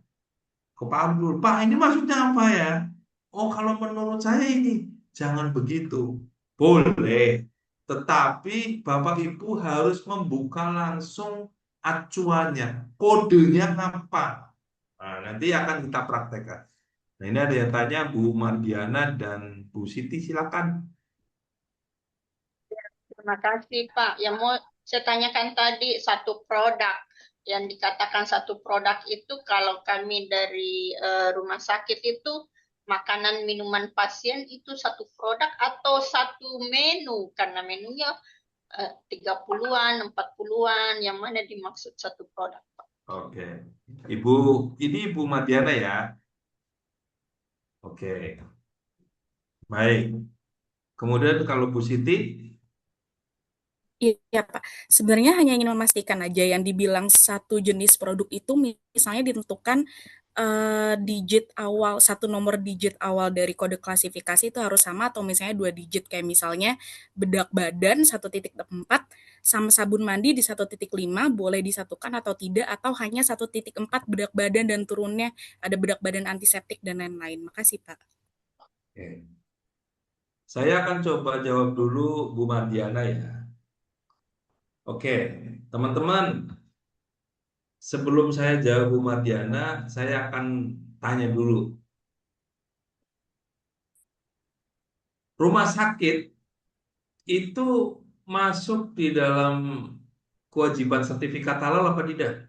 ke Pak Abdul, Pak ini maksudnya apa ya? Oh kalau menurut saya ini jangan begitu. Boleh, tetapi Bapak Ibu harus membuka langsung acuannya, kodenya apa. Nah, nanti akan kita praktekkan. Nah ini ada yang tanya Bu Mardiana dan Bu Siti, silakan. Terima kasih Pak. Yang mau saya tanyakan tadi satu produk yang dikatakan satu produk itu kalau kami dari rumah sakit itu makanan minuman pasien itu satu produk atau satu menu karena menunya 30-an, 40-an, yang mana dimaksud satu produk Pak? Oke, Ibu, ini Ibu Mardiana ya. Oke, baik. Kemudian kalau Bu Siti, Iya, Pak. Sebenarnya hanya ingin memastikan aja yang dibilang satu jenis produk itu misalnya ditentukan digit awal, satu nomor digit awal dari kode klasifikasi itu harus sama atau misalnya 2 digit kayak misalnya bedak badan 1.4 sama sabun mandi di 1.5 boleh disatukan atau tidak atau hanya 1.4 bedak badan dan turunnya ada bedak badan antiseptik dan lain-lain. Makasih, Pak. Oke. Saya akan coba jawab dulu Bu Mardiana ya. Oke, teman-teman, sebelum saya jawab Bu Mardiana, saya akan tanya dulu. Rumah sakit itu masuk di dalam kewajiban sertifikat halal apa tidak?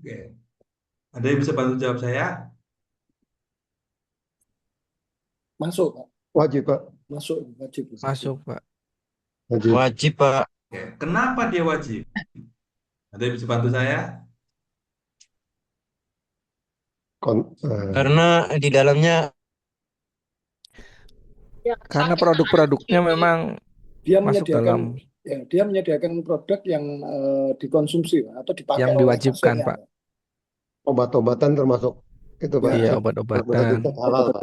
Oke. Ada yang bisa bantu jawab saya? Masuk, Pak. Wajib, Pak. Masuk, wajib. Masuk, Pak. Wajib. Wajib, Pak. Oke. Kenapa dia wajib? Ada yang bisa bantu saya? Karena di dalamnya Ya, Karena sakit produk-produknya anak memang Dia masuk dalam dia menyediakan produk yang dikonsumsi, Pak, atau dipakai yang oleh diwajibkan, pasiennya, Pak. Pak. Obat-obatan termasuk itu, Pak. Iya, Ya, obat-obatan. bersertifikat halal, Pak.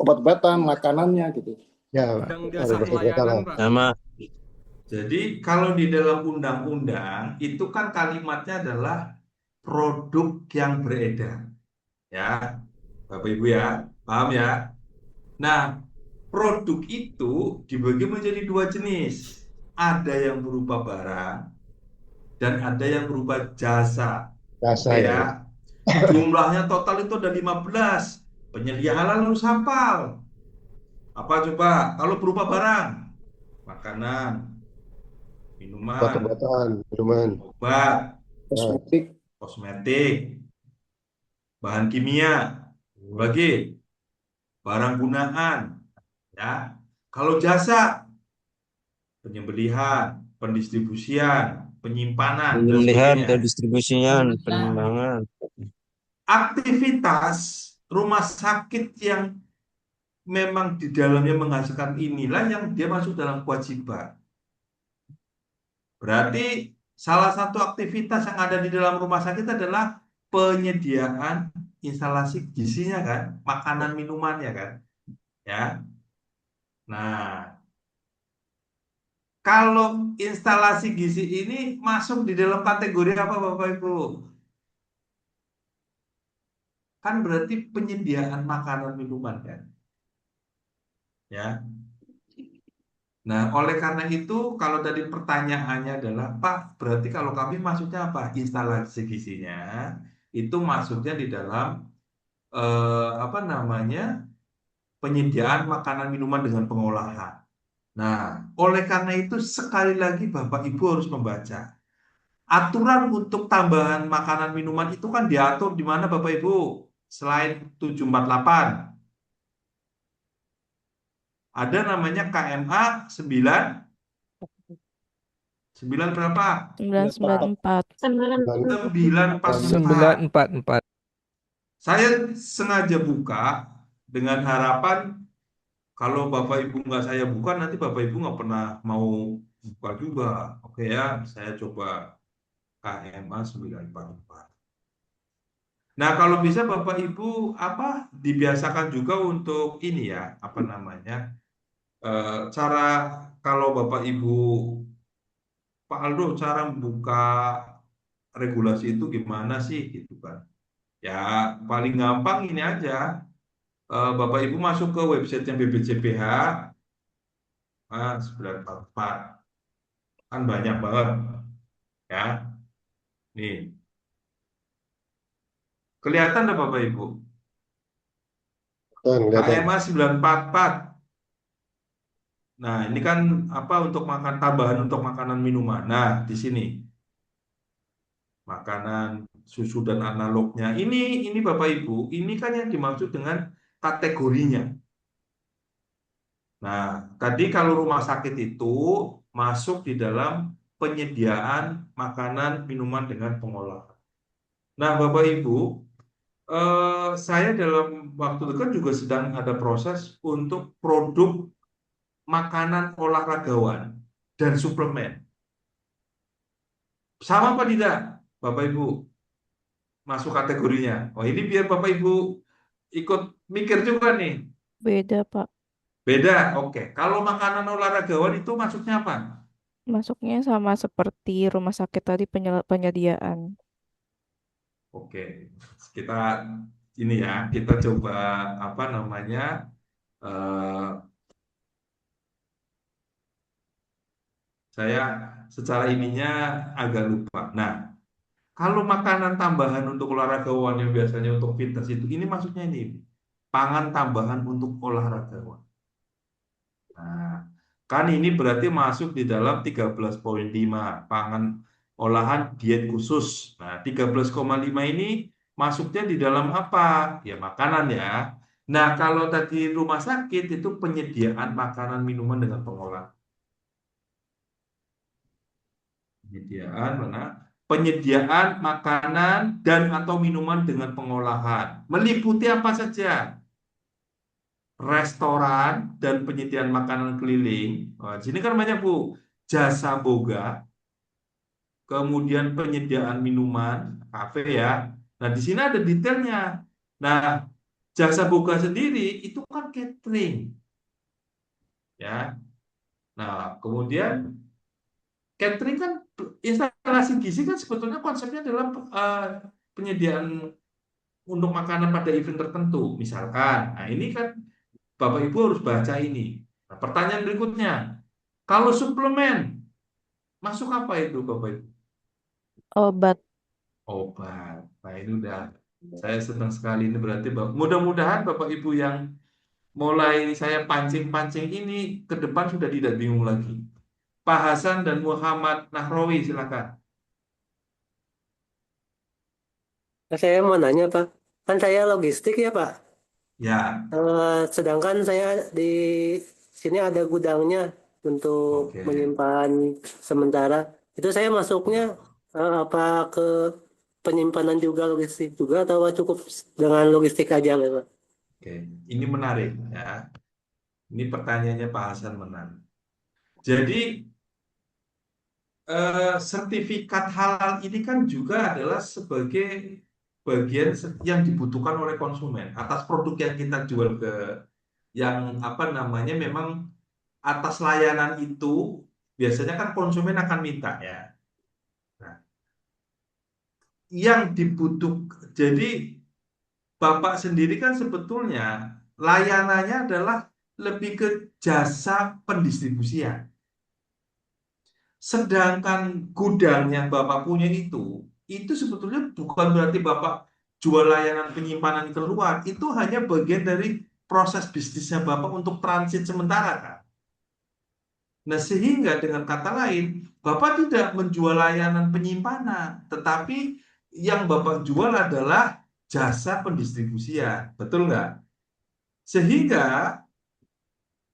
Obat-obatan, makanannya gitu. Ya, Pak. harus bersertifikat halal. sama Jadi kalau di dalam undang-undang itu kan kalimatnya adalah produk yang beredar. Ya, Bapak Ibu ya, paham ya? Nah, produk itu dibagi menjadi 2 jenis. Ada yang berupa barang dan ada yang berupa jasa. Jasa Oke ya. ya. Jumlahnya total itu ada 15. Penyedia halal harus hafal. Apa coba? Kalau berupa barang, makanan, minuman, Obat-obatan, minuman. obat, Kosmetik, kosmetik, bahan kimia, lagi barang gunaan, ya. Kalau jasa, penyembelihan, pendistribusian, penyimpanan, dan penyembelihan, sebagainya. distribusian, pengembangan. Aktivitas rumah sakit yang memang di dalamnya menghasilkan inilah yang dia masuk dalam kewajiban. Berarti salah satu aktivitas yang ada di dalam rumah sakit adalah penyediaan instalasi gizinya kan, makanan minumannya kan, ya. Nah, kalau instalasi gizi ini masuk di dalam kategori apa Bapak Ibu? Kan berarti penyediaan makanan minuman kan, ya. Nah, oleh karena itu, kalau tadi pertanyaannya adalah, Pak, berarti kalau kami maksudnya apa? Instalasi gizinya itu masuknya di dalam apa namanya penyediaan makanan minuman dengan pengolahan. Nah, oleh karena itu sekali lagi Bapak Ibu harus membaca aturan untuk tambahan makanan minuman itu kan diatur di mana Bapak Ibu? Selain 748 ada namanya KMA 9 berapa? 994. 944. 944. Saya sengaja buka dengan harapan kalau Bapak Ibu nggak saya buka nanti Bapak Ibu nggak pernah mau buka juga. Oke ya, saya coba KMA 944. Nah, kalau bisa Bapak Ibu apa dibiasakan juga untuk ini ya, apa namanya? Cara kalau Bapak Ibu Pak Aldo cara membuka regulasi itu gimana sih gitu kan. Ya, paling gampang ini aja. Bapak Ibu masuk ke websitenya BPJPH 944. Kan banyak banget ya. Nih. Kelihatan enggak Bapak Ibu? Kelihatan. KMA 944. Nah, ini kan apa untuk makan tambahan untuk makanan minuman. Nah, di sini makanan susu dan analognya. Ini Bapak Ibu, ini kan yang dimaksud dengan kategorinya. Nah, tadi kalau rumah sakit itu masuk di dalam penyediaan makanan minuman dengan pengolahan. Nah, Bapak Ibu, Saya dalam waktu dekat juga sedang ada proses untuk produk makanan olahragawan dan suplemen. Sama apa tidak, Bapak Ibu? Masuk kategorinya. Oh, ini biar Bapak Ibu ikut mikir juga nih. Beda, Pak. Beda, oke. Kalau makanan olahragawan itu masuknya apa? Masuknya sama seperti rumah sakit tadi penyediaan. Oke, kita ini ya, kita coba apa namanya? eh, saya secara ininya agak lupa. Nah, kalau makanan tambahan untuk olahragawan yang biasanya untuk fitness itu, ini maksudnya ini, pangan tambahan untuk olahragawan. Nah, kan ini berarti masuk di dalam 13,5 pangan olahan diet khusus. Nah, 13,5 ini masuknya di dalam apa? Ya, makanan ya. Nah, kalau tadi rumah sakit itu penyediaan makanan minuman dengan pengolahan. Penyediaan mana? Penyediaan makanan dan atau minuman dengan pengolahan. Meliputi apa saja? Restoran dan penyediaan makanan keliling. Wah, di sini kan banyak Bu. Jasa boga, kemudian penyediaan minuman, kafe ya. Nah, di sini ada detailnya. Nah, jasa boga sendiri itu kan catering, ya. Nah, kemudian catering kan instalasi gizi kan sebetulnya konsepnya adalah penyediaan untuk makanan pada event tertentu, misalkan. Nah, ini kan Bapak Ibu harus baca ini. Nah, pertanyaan berikutnya, kalau suplemen masuk apa itu Bapak Ibu? Obat. Obat. Nah, ini udah saya senang sekali ini berarti mudah-mudahan Bapak Ibu yang mulai saya pancing-pancing ini ke depan sudah tidak bingung lagi. Pak Hasan dan Muhammad Nahrawi silakan. Saya mau nanya Pak, kan saya logistik ya Pak. Ya, Sedangkan saya di sini ada gudangnya untuk oke. menyimpan sementara. Itu saya masuknya apa ke penyimpanan juga logistik juga atau cukup dengan logistik aja gitu Pak? Oke, ini menarik ya. Ini pertanyaannya Pak Hasan menarik. Jadi sertifikat halal ini kan juga adalah sebagai bagian yang dibutuhkan oleh konsumen atas produk yang kita jual ke yang apa namanya memang atas layanan itu biasanya kan konsumen akan minta ya. Nah, yang dibutuhkan jadi Bapak sendiri kan sebetulnya layanannya adalah lebih ke jasa pendistribusian. Sedangkan gudang yang Bapak punya itu sebetulnya bukan berarti Bapak jual layanan penyimpanan keluar. Itu hanya bagian dari proses bisnisnya Bapak untuk transit sementara kan. Nah, sehingga dengan kata lain, Bapak tidak menjual layanan penyimpanan, tetapi yang Bapak jual adalah jasa pendistribusian. Betul nggak? Sehingga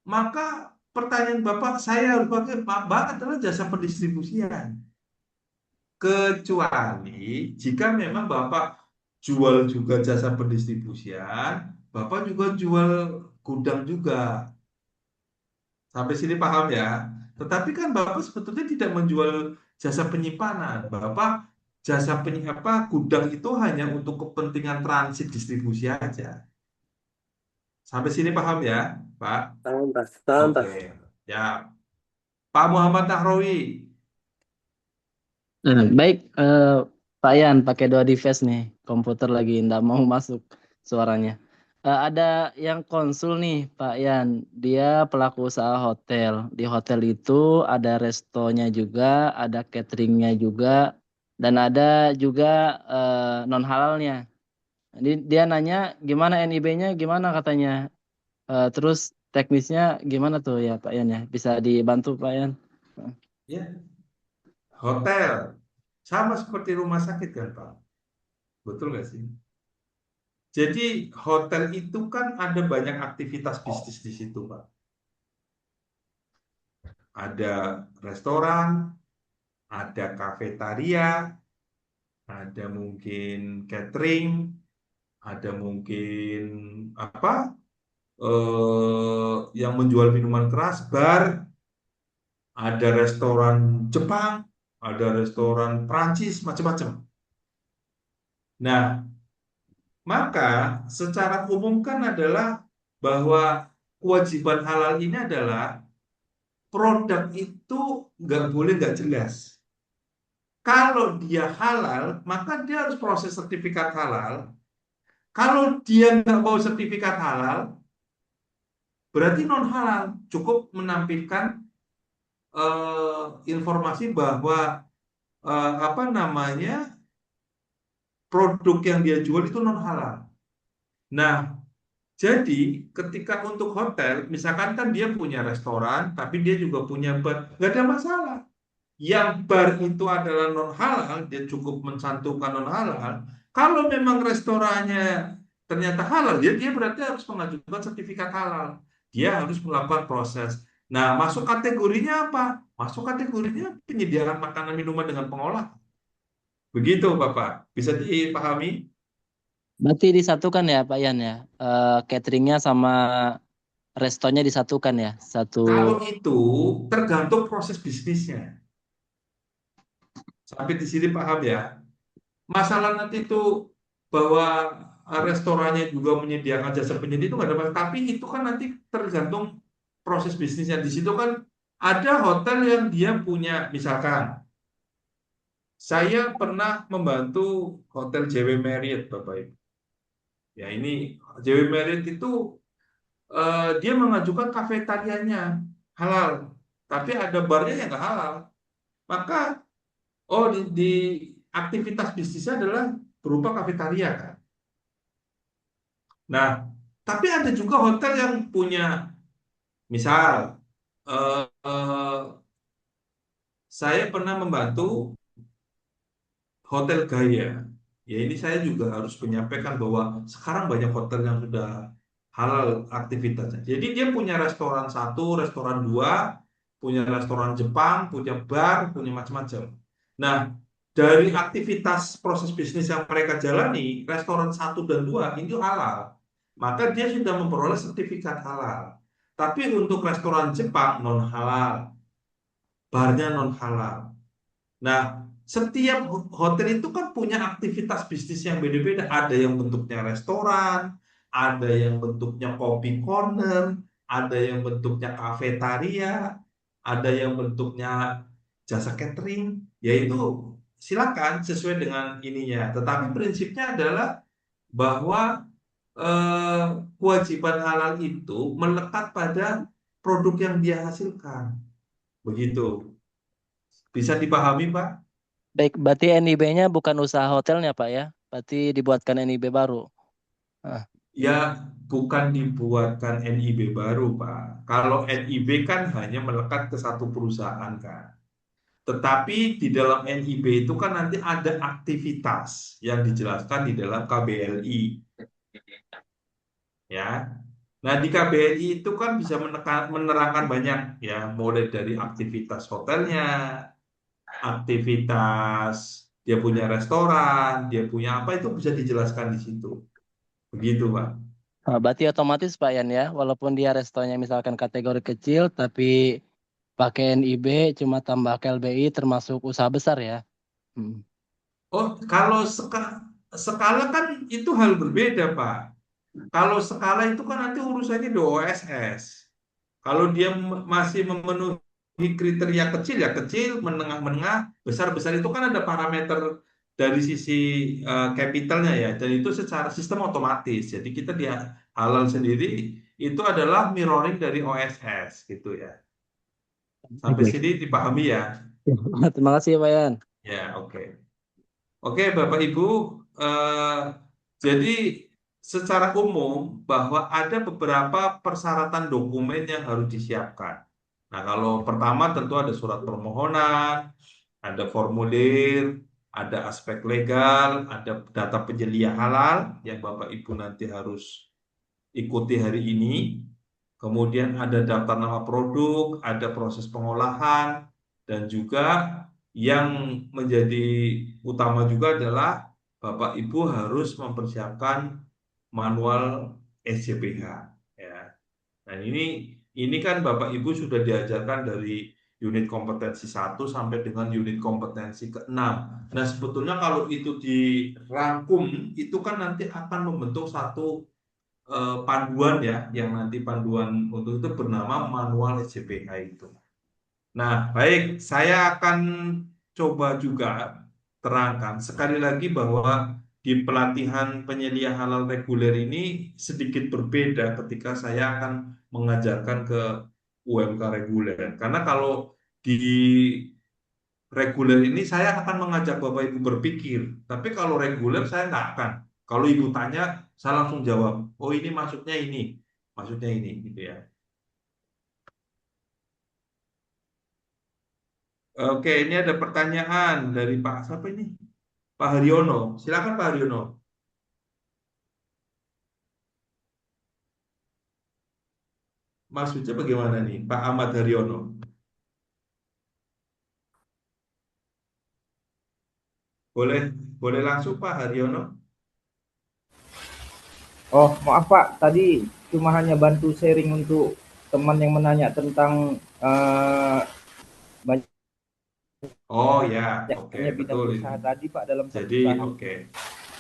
maka pertanyaan Bapak, saya harus pakai Bapak adalah jasa pendistribusian. Kecuali jika memang Bapak jual juga jasa pendistribusian, Bapak juga jual gudang juga. Sampai sini paham ya? Tetapi kan Bapak sebetulnya tidak menjual jasa penyimpanan. Bapak gudang itu hanya untuk kepentingan transit distribusi aja. Sampai sini paham ya, Pak? Paham Pak, paham Oke. Pak. Ya, Pak Muhammad Nahrawi. Baik, Pak Yan pakai dua device nih, komputer lagi nggak mau masuk suaranya. Ada yang konsul nih, Pak Yan. Dia pelaku usaha hotel. Di hotel itu ada restonya juga, ada cateringnya juga, dan ada juga non halalnya. Dia nanya gimana NIB-nya, gimana katanya. Terus teknisnya gimana tuh ya, Pak Yan ya? Bisa dibantu, Pak Yan? Ya, hotel. Sama seperti rumah sakit kan, Pak? Betul nggak sih? Jadi hotel itu kan ada banyak aktivitas bisnis di situ, Pak. Ada restoran, ada kafetaria, ada mungkin catering, ada mungkin apa yang menjual minuman keras, bar, ada restoran Jepang, ada restoran Prancis, macam-macam. Nah, maka secara umum kan adalah bahwa kewajiban halal ini adalah produk itu nggak boleh nggak jelas. Kalau dia halal, maka dia harus proses sertifikat halal. Kalau dia nggak mau sertifikat halal, berarti non halal. Cukup menampilkan informasi bahwa apa namanya produk yang dia jual itu non halal. Nah, jadi ketika untuk hotel, misalkan kan dia punya restoran, tapi dia juga punya bar, nggak ada masalah. Yang bar itu adalah non halal, dia cukup mencantumkan non halal. Kalau memang restorannya ternyata halal, dia berarti harus mengajukan sertifikat halal. Dia harus melakukan proses. Nah, masuk kategorinya apa? Masuk kategorinya penyediaan makanan minuman dengan pengolahan. Begitu, Bapak. Bisa dipahami? Berarti disatukan ya Pak Yan ya. Cateringnya sama restonya disatukan ya. Kalau itu tergantung proses bisnisnya. Sampai di sini paham ya? Masalah nanti itu bahwa restorannya juga menyediakan jasa penyedia itu nggak ada masalah. Tapi itu kan nanti tergantung proses bisnisnya. Di situ kan ada hotel yang dia punya, misalkan saya pernah membantu hotel JW Marriott, Bapak Ibu. Ya ini JW Marriott itu dia mengajukan kafetarianya halal, tapi ada barnya yang nggak halal. Maka di aktivitas bisnisnya adalah berupa kafetaria kan. Nah, tapi ada juga hotel yang punya, misal eh, eh, saya pernah membantu Hotel Gaya. Ya ini saya juga harus menyampaikan bahwa sekarang banyak hotel yang sudah halal aktivitasnya. Jadi dia punya restoran satu, restoran dua, punya restoran Jepang, punya bar, punya macam-macam. Nah, dari aktivitas proses bisnis yang mereka jalani, restoran satu dan dua itu halal. Maka dia sudah memperoleh sertifikat halal. Tapi untuk restoran Jepang non halal, barnya non halal. Nah, setiap hotel itu kan punya aktivitas bisnis yang beda-beda. Ada yang bentuknya restoran, ada yang bentuknya kopi corner, ada yang bentuknya kafetaria, ada yang bentuknya jasa catering. Yaitu silakan sesuai dengan ininya. Tetapi prinsipnya adalah bahwa eh, kewajiban halal itu melekat pada produk yang dia hasilkan. Begitu. Bisa dipahami, Pak? baik, berarti NIB-nya bukan usaha hotelnya Pak ya. Berarti dibuatkan NIB baru. Ah, Ya, bukan dibuatkan NIB baru, Pak. Kalau NIB kan hanya melekat ke satu perusahaan, kan. Tetapi di dalam NIB itu kan nanti ada aktivitas yang dijelaskan di dalam KBLI. Ya. Nah, di KBLI itu kan bisa menerangkan banyak, ya, mulai dari aktivitas hotelnya, aktivitas dia punya restoran, dia punya apa, itu bisa dijelaskan di situ. Begitu, Pak. berarti otomatis Pak Yan ya, walaupun dia restonya misalkan kategori kecil, tapi pakai NIB cuma tambah KLBI termasuk usaha besar ya. Hmm. Oh, kalau skala kan itu hal berbeda, Pak. Kalau skala itu kan nanti urusannya di OSS. Kalau dia masih memenuhi kriteria kecil ya kecil, menengah-menengah, besar-besar itu kan ada parameter dari sisi capitalnya ya. Dan itu secara sistem otomatis. Jadi kita di halal sendiri itu adalah mirroring dari OSS gitu ya. Sampai Baik. sini dipahami ya? Terima kasih Pak Yan. Ya, oke. Oke, Bapak Ibu, jadi secara umum bahwa ada beberapa persyaratan dokumen yang harus disiapkan. Nah, kalau pertama tentu ada surat permohonan, ada formulir, ada aspek legal, ada data penyelia halal yang Bapak Ibu nanti harus ikuti hari ini. Kemudian ada daftar nama produk, ada proses pengolahan, dan juga yang menjadi utama juga adalah Bapak Ibu harus mempersiapkan manual SCPH ya. Nah, ini kan Bapak Ibu sudah diajarkan dari unit kompetensi 1 sampai dengan unit kompetensi ke-6. Nah, sebetulnya kalau itu dirangkum, itu kan nanti akan membentuk satu panduan ya, yang nanti panduan untuk itu bernama manual SCPH itu. Nah, baik, saya akan coba juga terangkan sekali lagi bahwa di pelatihan penyelia halal reguler ini sedikit berbeda ketika saya akan mengajarkan ke UMK reguler. Karena kalau di reguler ini saya akan mengajak Bapak Ibu berpikir, tapi kalau reguler saya nggak akan. Kalau Ibu tanya, saya langsung jawab, oh ini maksudnya ini, gitu ya. Oke, ini ada pertanyaan dari Pak, siapa ini? Pak Haryono. Silakan Pak Haryono. Maksudnya bagaimana nih, Pak Ahmad Haryono? Boleh, boleh langsung Pak Haryono? Oh, maaf Pak, tadi cuma hanya bantu sharing untuk teman yang menanya tentang Oh ya, oke, banyaknya bidang betul usaha ini. tadi Pak dalam satu Jadi, usaha. oke,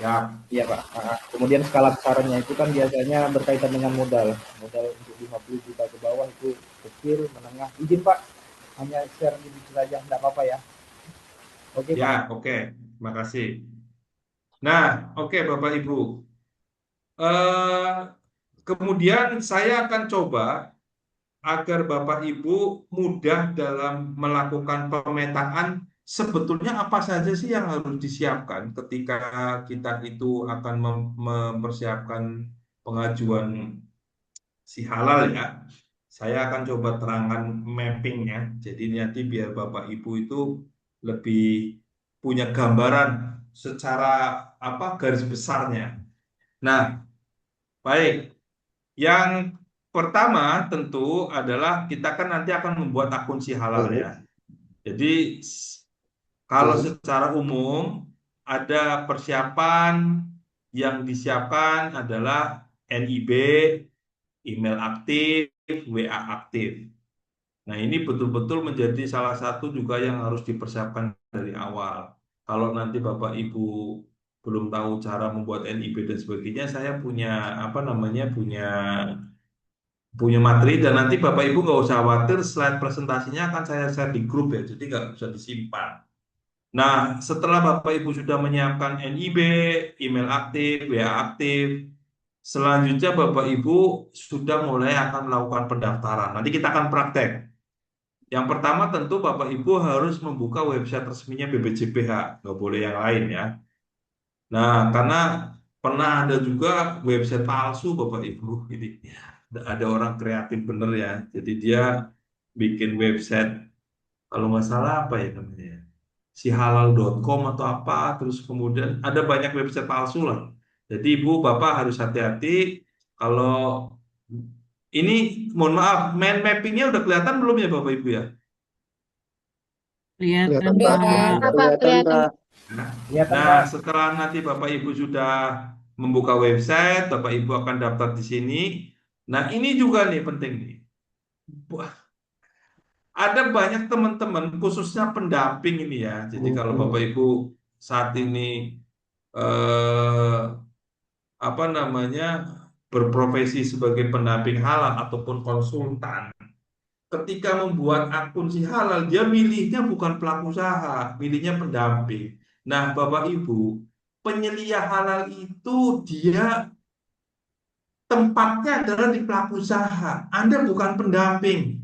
ya, Iya Pak. Kemudian skala besarannya itu kan biasanya berkaitan dengan modal. Modal untuk 50 juta ke bawah itu kecil, menengah. Izin Pak, hanya share sedikit saja, enggak apa-apa ya. Oke Pak. ya, oke, terima kasih. Nah, oke Bapak Ibu. Eh, kemudian saya akan coba agar Bapak Ibu mudah dalam melakukan pemetaan sebetulnya apa saja sih yang harus disiapkan ketika kita itu akan mempersiapkan pengajuan si halal ya. Saya akan coba terangkan mappingnya. Jadi nanti biar Bapak Ibu itu lebih punya gambaran secara apa garis besarnya. Nah, baik. Yang pertama tentu adalah kita kan nanti akan membuat akun si halal ya. Jadi kalau secara umum ada persiapan yang disiapkan adalah NIB, email aktif, WA aktif. Nah, ini betul-betul menjadi salah satu juga yang harus dipersiapkan dari awal. Kalau nanti Bapak Ibu belum tahu cara membuat NIB dan sebagainya, saya punya apa namanya punya materi dan nanti Bapak Ibu nggak usah khawatir slide presentasinya akan saya share di grup ya, jadi nggak usah disimpan. Nah, setelah Bapak Ibu sudah menyiapkan NIB, email aktif, WA aktif, selanjutnya Bapak Ibu sudah mulai akan melakukan pendaftaran. Nanti kita akan praktek. Yang pertama tentu Bapak Ibu harus membuka website resminya BPJPH, nggak boleh yang lain ya. Nah, karena pernah ada juga website palsu Bapak Ibu, ini ada orang kreatif bener ya. Jadi dia bikin website, kalau nggak salah apa ya namanya, ya? sihalal.com atau apa, terus kemudian ada banyak website palsu lah. Jadi Ibu Bapak harus hati-hati kalau ini, mohon maaf, mind mappingnya udah kelihatan belum ya Bapak Ibu ya? Kelihatan, Pak. Kelihatan, Pak. Nah, setelah nanti Bapak Ibu sudah membuka website, Bapak Ibu akan daftar di sini. Nah, ini juga nih penting nih. Ada banyak teman-teman, khususnya pendamping ini ya. Jadi kalau Bapak Ibu saat ini apa namanya berprofesi sebagai pendamping halal ataupun konsultan, ketika membuat akun si halal, dia milihnya bukan pelaku usaha, milihnya pendamping. Nah, Bapak Ibu, penyelia halal itu dia tempatnya adalah di pelaku usaha. Anda bukan pendamping.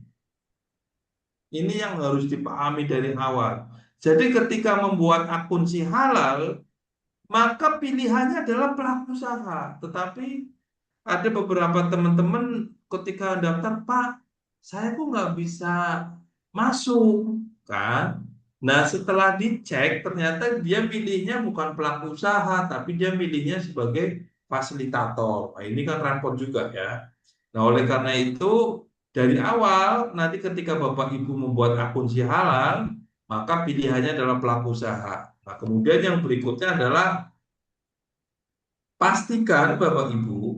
Ini yang harus dipahami dari awal. Jadi ketika membuat akun si halal, maka pilihannya adalah pelaku usaha. Tetapi ada beberapa teman-teman ketika daftar, Pak, saya kok nggak bisa masuk, kan? Nah, setelah dicek, ternyata dia milihnya bukan pelaku usaha, tapi dia milihnya sebagai fasilitator. Nah, ini kan repot juga ya. Nah, oleh karena itu, dari awal, nanti ketika Bapak Ibu membuat akun si halal, maka pilihannya adalah pelaku usaha. Nah, kemudian yang berikutnya adalah pastikan Bapak Ibu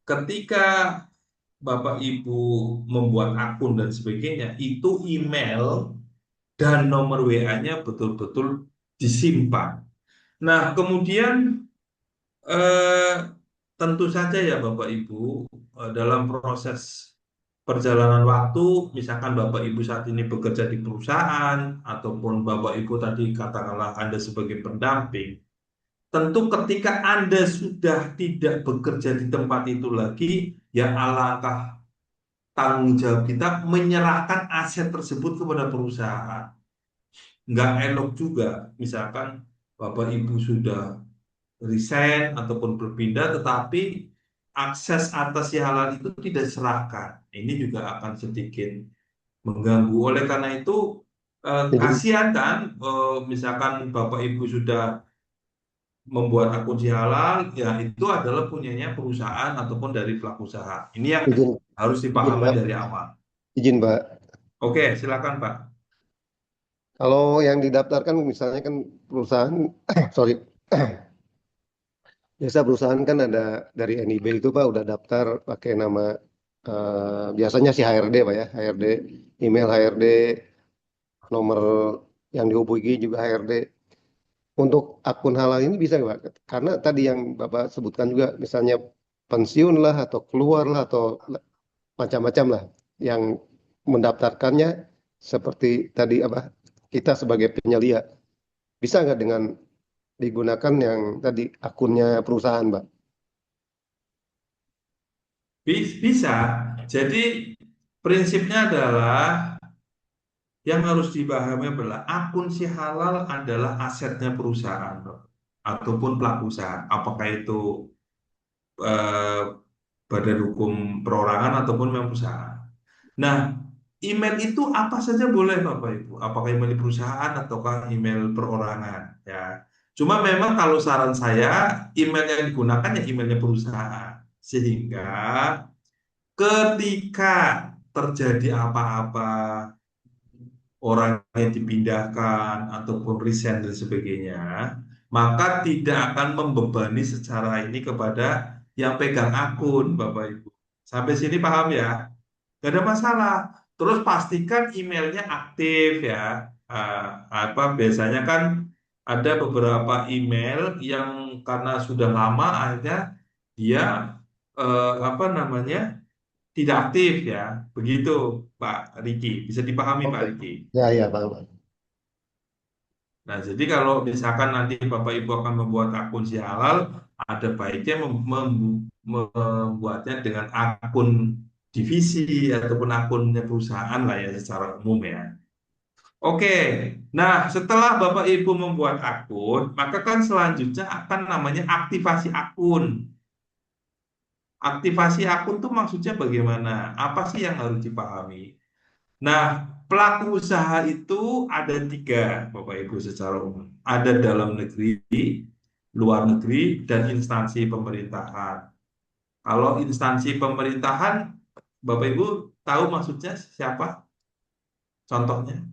ketika Bapak Ibu membuat akun dan sebagainya, itu email dan nomor WA-nya betul-betul disimpan. Nah, kemudian eh, tentu saja ya Bapak Ibu, dalam proses perjalanan waktu, misalkan Bapak Ibu saat ini bekerja di perusahaan, ataupun Bapak Ibu tadi katakanlah Anda sebagai pendamping, tentu ketika Anda sudah tidak bekerja di tempat itu lagi, ya alangkah tanggung jawab kita menyerahkan aset tersebut kepada perusahaan. Nggak elok juga, misalkan Bapak Ibu sudah resign ataupun berpindah, tetapi akses atas si halal itu tidak diserahkan. Ini juga akan sedikit mengganggu. Oleh karena itu, Izin, kasihan kan, misalkan Bapak Ibu sudah membuat akun si halal, ya itu adalah punyanya perusahaan ataupun dari pelaku usaha. Ini yang izin, harus izin dipahami Pak, dari awal. izin Pak. Oke, silakan Pak. Kalau yang didaftarkan misalnya kan perusahaan, sorry, biasa perusahaan kan ada dari NIB itu Pak udah daftar pakai nama biasanya si HRD Pak ya, HRD, email HRD, nomor yang dihubungi juga HRD. Untuk akun halal ini bisa nggak Pak? Karena tadi yang Bapak sebutkan juga misalnya pensiun lah atau keluar lah atau macam-macam lah yang mendaftarkannya seperti tadi apa kita sebagai penyelia bisa nggak dengan digunakan yang tadi akunnya perusahaan, Pak? Bisa. Jadi prinsipnya adalah yang harus dipahami adalah akun si halal adalah asetnya perusahaan Pak, ataupun pelaku usaha. Apakah itu eh, badan hukum perorangan ataupun memang perusahaan. Nah, email itu apa saja boleh Bapak Ibu. Apakah email perusahaan ataukah email perorangan ya. Cuma memang kalau saran saya email yang digunakan ya emailnya perusahaan. Sehingga ketika terjadi apa-apa, orang yang dipindahkan ataupun resign dan sebagainya, maka tidak akan membebani secara ini kepada yang pegang akun, Bapak Ibu. Sampai sini paham ya? Gak ada masalah. Terus pastikan emailnya aktif ya. Apa biasanya kan ada beberapa email yang karena sudah lama akhirnya dia apa namanya tidak aktif ya. Begitu Pak Riki. Bisa dipahami Pak Oke. Riki. Ya, ya, Pak. Nah, jadi kalau misalkan nanti Bapak Ibu akan membuat akun si halal, ada baiknya membuatnya dengan akun divisi ataupun akunnya perusahaan lah ya secara umum ya. Oke, nah setelah Bapak Ibu membuat akun, maka kan selanjutnya akan namanya aktivasi akun. Aktivasi akun tuh maksudnya bagaimana? Apa sih yang harus dipahami? Nah, pelaku usaha itu ada tiga, Bapak Ibu secara umum. Ada dalam negeri, luar negeri, dan instansi pemerintahan. Kalau instansi pemerintahan, Bapak Ibu tahu maksudnya siapa? Contohnya?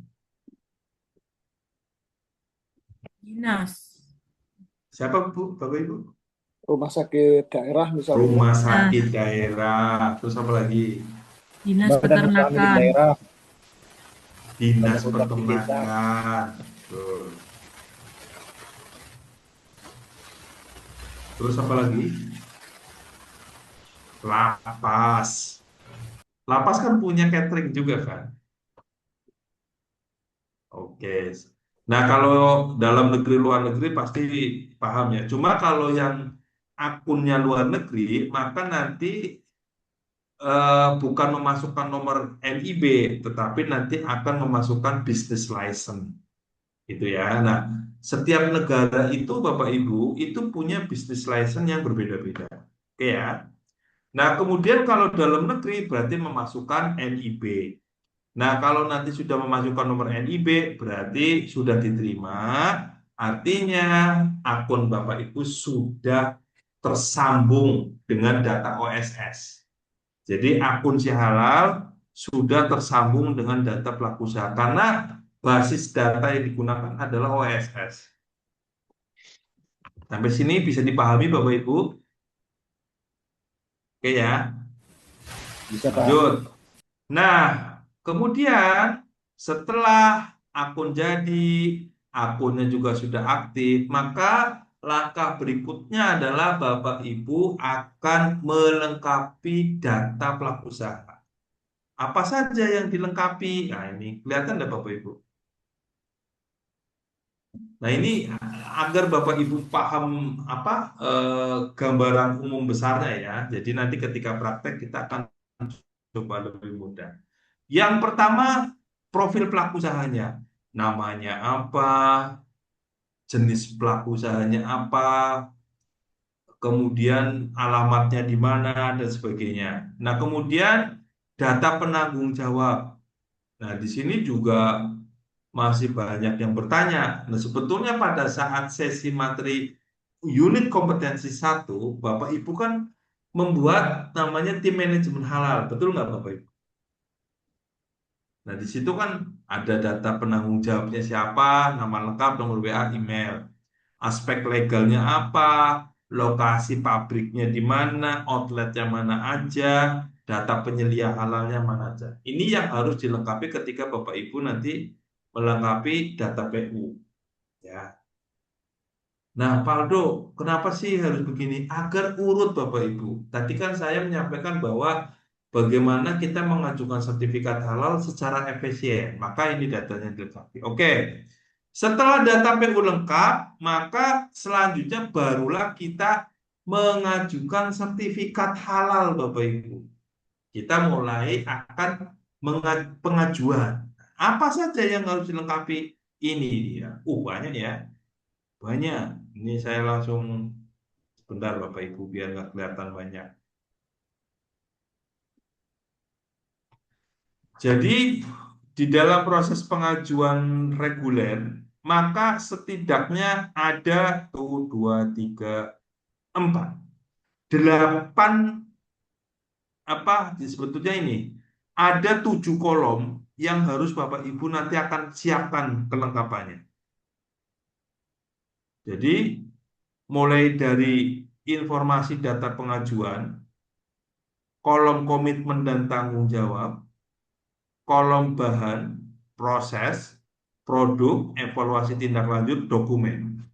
Dinas. Siapa Bu, Bapak Ibu? Rumah sakit daerah misalnya. Rumah sakit daerah. Terus apa lagi? Dinas Badan usaha milik Peternakan. daerah, Dinas badan usaha milik desa. Peternakan. Betul. Terus apa lagi? Lapas. Lapas kan punya catering juga kan? Oke. Nah, kalau dalam negeri luar negeri pasti paham ya. Cuma kalau yang akunnya luar negeri, maka nanti bukan memasukkan nomor NIB, tetapi nanti akan memasukkan business license. Gitu ya. Nah, setiap negara itu Bapak Ibu itu punya business license yang berbeda-beda. Oke ya. Nah, kemudian kalau dalam negeri berarti memasukkan NIB. Nah, kalau nanti sudah memasukkan nomor NIB, berarti sudah diterima. Artinya akun Bapak Ibu sudah tersambung dengan data OSS. Jadi akun si halal sudah tersambung dengan data pelaku usaha karena basis data yang digunakan adalah OSS. Sampai sini bisa dipahami Bapak Ibu? Oke ya, Bisa Pak. lanjut. Nah, kemudian setelah akun jadi, akunnya juga sudah aktif, maka langkah berikutnya adalah Bapak Ibu akan melengkapi data pelaku usaha. Apa saja yang dilengkapi? Nah, ini kelihatan enggak Bapak Ibu? Nah, ini agar Bapak Ibu paham apa gambaran umum besarnya ya. Jadi nanti ketika praktek kita akan coba lebih mudah. Yang pertama, profil pelaku usahanya. Namanya apa, jenis pelaku usahanya apa, kemudian alamatnya di mana, dan sebagainya. Nah, kemudian data penanggung jawab. Nah, di sini juga masih banyak yang bertanya. Nah, sebetulnya pada saat sesi materi unit kompetensi 1, Bapak Ibu kan membuat namanya tim manajemen halal. Betul nggak Bapak Ibu? Nah, di situ kan ada data penanggung jawabnya siapa, nama lengkap, nomor WA, email. Aspek legalnya apa, lokasi pabriknya di mana, outletnya mana aja, data penyelia halalnya mana aja. Ini yang harus dilengkapi ketika Bapak Ibu nanti melengkapi data PU. Ya. Nah, Paldo, kenapa sih harus begini? Agar urut Bapak Ibu. Tadi kan saya menyampaikan bahwa bagaimana kita mengajukan sertifikat halal secara efisien. Maka ini datanya dilengkapi. Oke. Setelah data PU lengkap, maka selanjutnya barulah kita mengajukan sertifikat halal, Bapak Ibu. Kita mulai akan pengajuan. Apa saja yang harus dilengkapi? Ini dia. Banyak ya. Banyak. Ini saya langsung sebentar Bapak Ibu biar nggak kelihatan banyak. Jadi di dalam proses pengajuan reguler, maka setidaknya ada 8 sebetulnya ini ada 7 kolom yang harus Bapak Ibu nanti akan siapkan kelengkapannya. Jadi mulai dari informasi data pengajuan, kolom komitmen dan tanggung jawab, kolom bahan, proses, produk, evaluasi tindak lanjut, dokumen.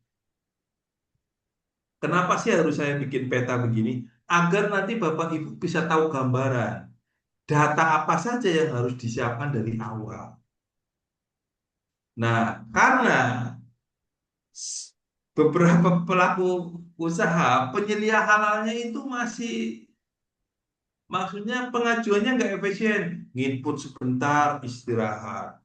Kenapa sih harus saya bikin peta begini? Agar nanti Bapak Ibu bisa tahu gambaran. Data apa saja yang harus disiapkan dari awal. Nah, karena beberapa pelaku usaha penyelia halalnya itu maksudnya pengajuannya nggak efisien. Nginput sebentar, istirahat.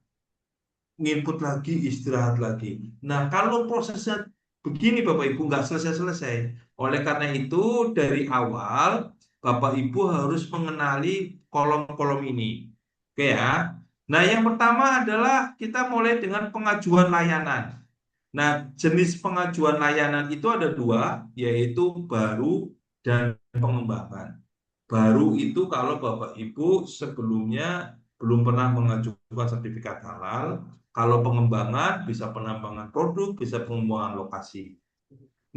Nginput lagi, istirahat lagi. Nah, kalau prosesnya begini Bapak Ibu nggak selesai-selesai. Oleh karena itu dari awal Bapak Ibu harus mengenali kolom-kolom ini. Oke ya. Nah, yang pertama adalah kita mulai dengan pengajuan layanan. Nah, jenis pengajuan layanan itu ada 2, yaitu baru dan pengembangan. Baru itu kalau Bapak Ibu sebelumnya belum pernah mengajukan sertifikat halal. Kalau pengembangan bisa penambangan produk, bisa pengembangan lokasi.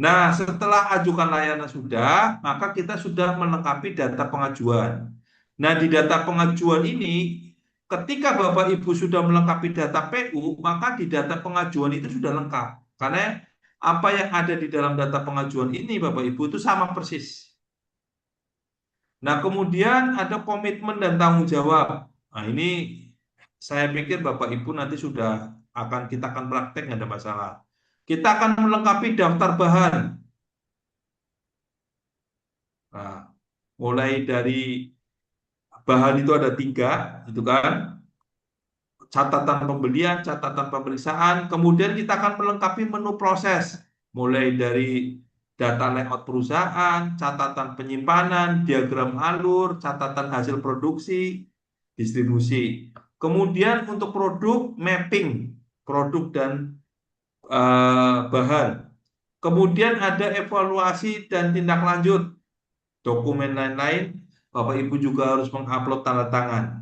Nah, setelah ajukan layanan sudah, maka kita sudah melengkapi data pengajuan. Nah, di data pengajuan ini, ketika Bapak Ibu sudah melengkapi data PU, maka di data pengajuan itu sudah lengkap. Karena apa yang ada di dalam data pengajuan ini, Bapak Ibu, itu sama persis. Nah, kemudian ada komitmen dan tanggung jawab. Nah, ini saya pikir Bapak Ibu nanti kita akan praktek, nggak ada masalah. Kita akan melengkapi daftar bahan. Nah, mulai dari bahan itu ada 3, itu kan. Catatan pembelian, catatan pemeriksaan, kemudian kita akan melengkapi menu proses. Mulai dari data layout perusahaan, catatan penyimpanan, diagram alur, catatan hasil produksi, distribusi. Kemudian untuk produk, mapping produk dan bahan. Kemudian ada evaluasi dan tindak lanjut. Dokumen lain-lain, Bapak Ibu juga harus mengupload tanda tangan.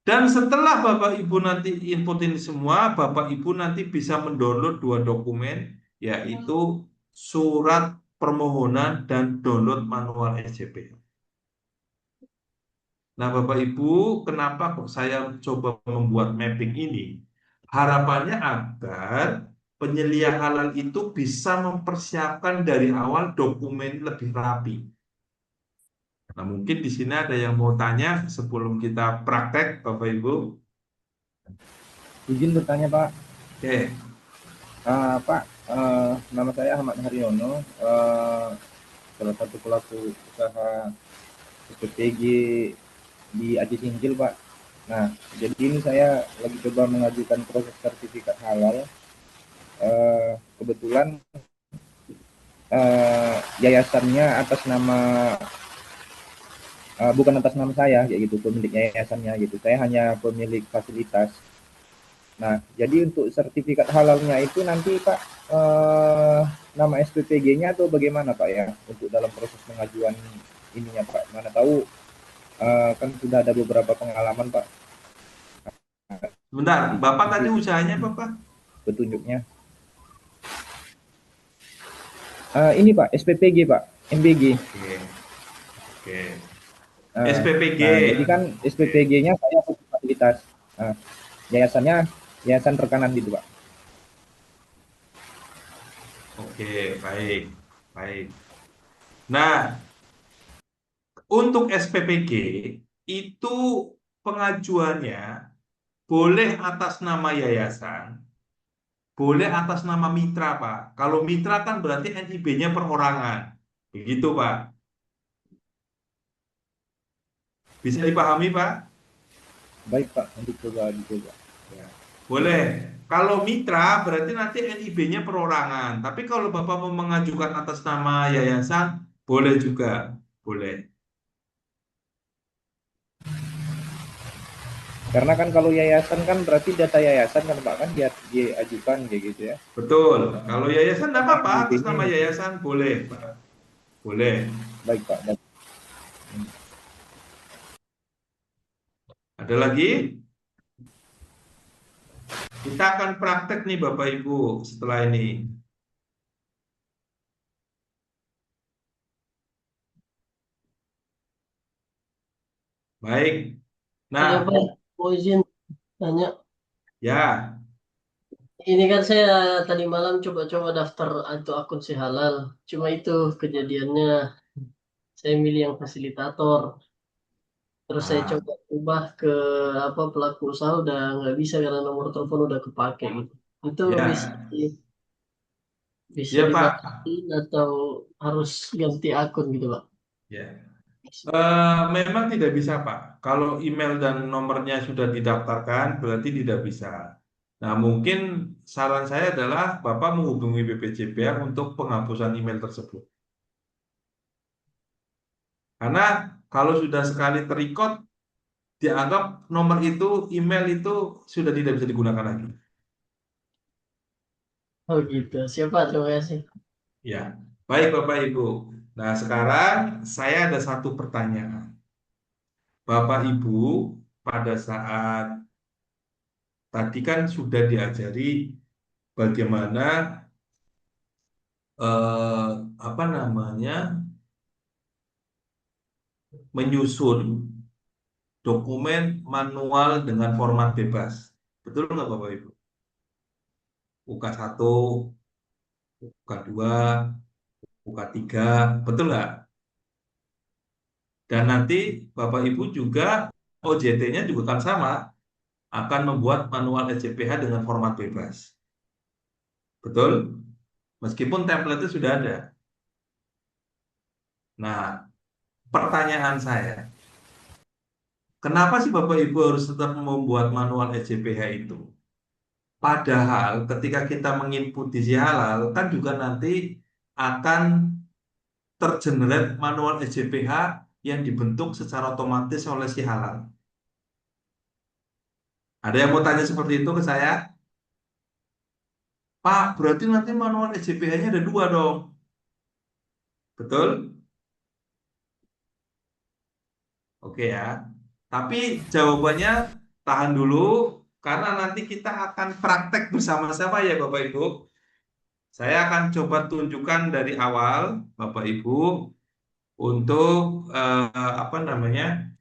Dan setelah Bapak Ibu nanti input ini semua, Bapak Ibu nanti bisa mendownload 2 dokumen, yaitu surat permohonan dan download manual SJP. Nah, Bapak Ibu, kenapa kok saya coba membuat mapping ini? Harapannya agar penyelia halal itu bisa mempersiapkan dari awal dokumen lebih rapi. Nah, mungkin di sini ada yang mau tanya sebelum kita praktek, Bapak Ibu. Izin bertanya Pak. Oke, Pak, nama saya Ahmad Haryono, salah satu pelaku usaha SPPG di Aceh Singkil, Pak. Nah, jadi ini saya lagi coba mengajukan proses sertifikat halal. Kebetulan yayasannya atas nama bukan atas nama saya, kayak gitu, pemilik yayasannya gitu. Saya hanya pemilik fasilitas. Nah, jadi untuk sertifikat halalnya itu nanti Pak, nama SPPG-nya atau bagaimana Pak ya untuk dalam proses pengajuan ininya Pak? Mana tahu kan sudah ada beberapa pengalaman Pak. sebentar. Bapak tadi usahanya apa, Pak? Petunjuknya. Ini Pak, SPPG Pak, MBG. Oke, oke. Nah, SPPG. jadi kan SPPG-nya saya fasilitas. Yayasannya yayasan rekanan gitu Pak. Oke, baik, baik. Nah, untuk SPPG itu pengajuannya boleh atas nama yayasan, boleh atas nama mitra, Pak. Kalau mitra kan berarti NIB-nya perorangan. Begitu, Pak. Bisa dipahami, Pak? Baik Pak, nanti coba dicoba. Ya. Boleh. Kalau mitra berarti nanti NIB-nya perorangan. Tapi kalau Bapak mau mengajukan atas nama yayasan, boleh juga. Boleh. Karena kan kalau yayasan kan berarti data yayasan kan Pak kan dia diajukan kayak gitu ya. Betul. Kalau yayasan tidak apa-apa, atas NIB-nya nama ini. yayasan boleh, Pak. Boleh. Baik Pak. Baik. Ada lagi? Kita akan praktek nih Bapak Ibu setelah ini. Baik. Nah, Ada Pak, mau izin tanya. ya, Ini kan saya tadi malam coba-coba daftar untuk akun si halal. Cuma itu kejadiannya saya milih yang fasilitator. Terus saya nah, coba ubah ke apa pelaku usaha udah nggak bisa karena nomor telepon udah kepake gitu. Itu bisa ya, bisa ya Pak. dibatalin atau harus ganti akun gitu Pak? Ya. Memang tidak bisa Pak. Kalau email dan nomornya sudah didaftarkan, berarti tidak bisa. Nah, mungkin saran saya adalah Bapak menghubungi BPJPA untuk penghapusan email tersebut. Karena kalau sudah sekali terikot, dianggap nomor itu, email itu sudah tidak bisa digunakan lagi. Oh gitu. Siapa? Terima kasih. Ya, baik Bapak Ibu. Nah, sekarang saya ada satu pertanyaan. Bapak Ibu, pada saat tadi kan sudah diajari bagaimana apa namanya menyusun dokumen manual dengan format bebas. Betul nggak Bapak Ibu? UK1, UK2, UK3, betul nggak? Dan nanti Bapak Ibu juga OJT-nya juga kan sama, akan membuat manual SCPH dengan format bebas. Betul? Meskipun template-nya sudah ada. Nah, pertanyaan saya, kenapa sih Bapak Ibu harus tetap membuat manual SCPH itu? Padahal ketika kita menginput di si halal, kan juga nanti akan tergenerate manual SCPH yang dibentuk secara otomatis oleh si halal. Ada yang mau tanya seperti itu ke saya? Pak, berarti nanti manual SCPH-nya ada dua dong. Betul? Oke ya. Tapi jawabannya tahan dulu karena nanti kita akan praktek bersama-sama ya Bapak Ibu. Saya akan coba tunjukkan dari awal Bapak Ibu untuk apa namanya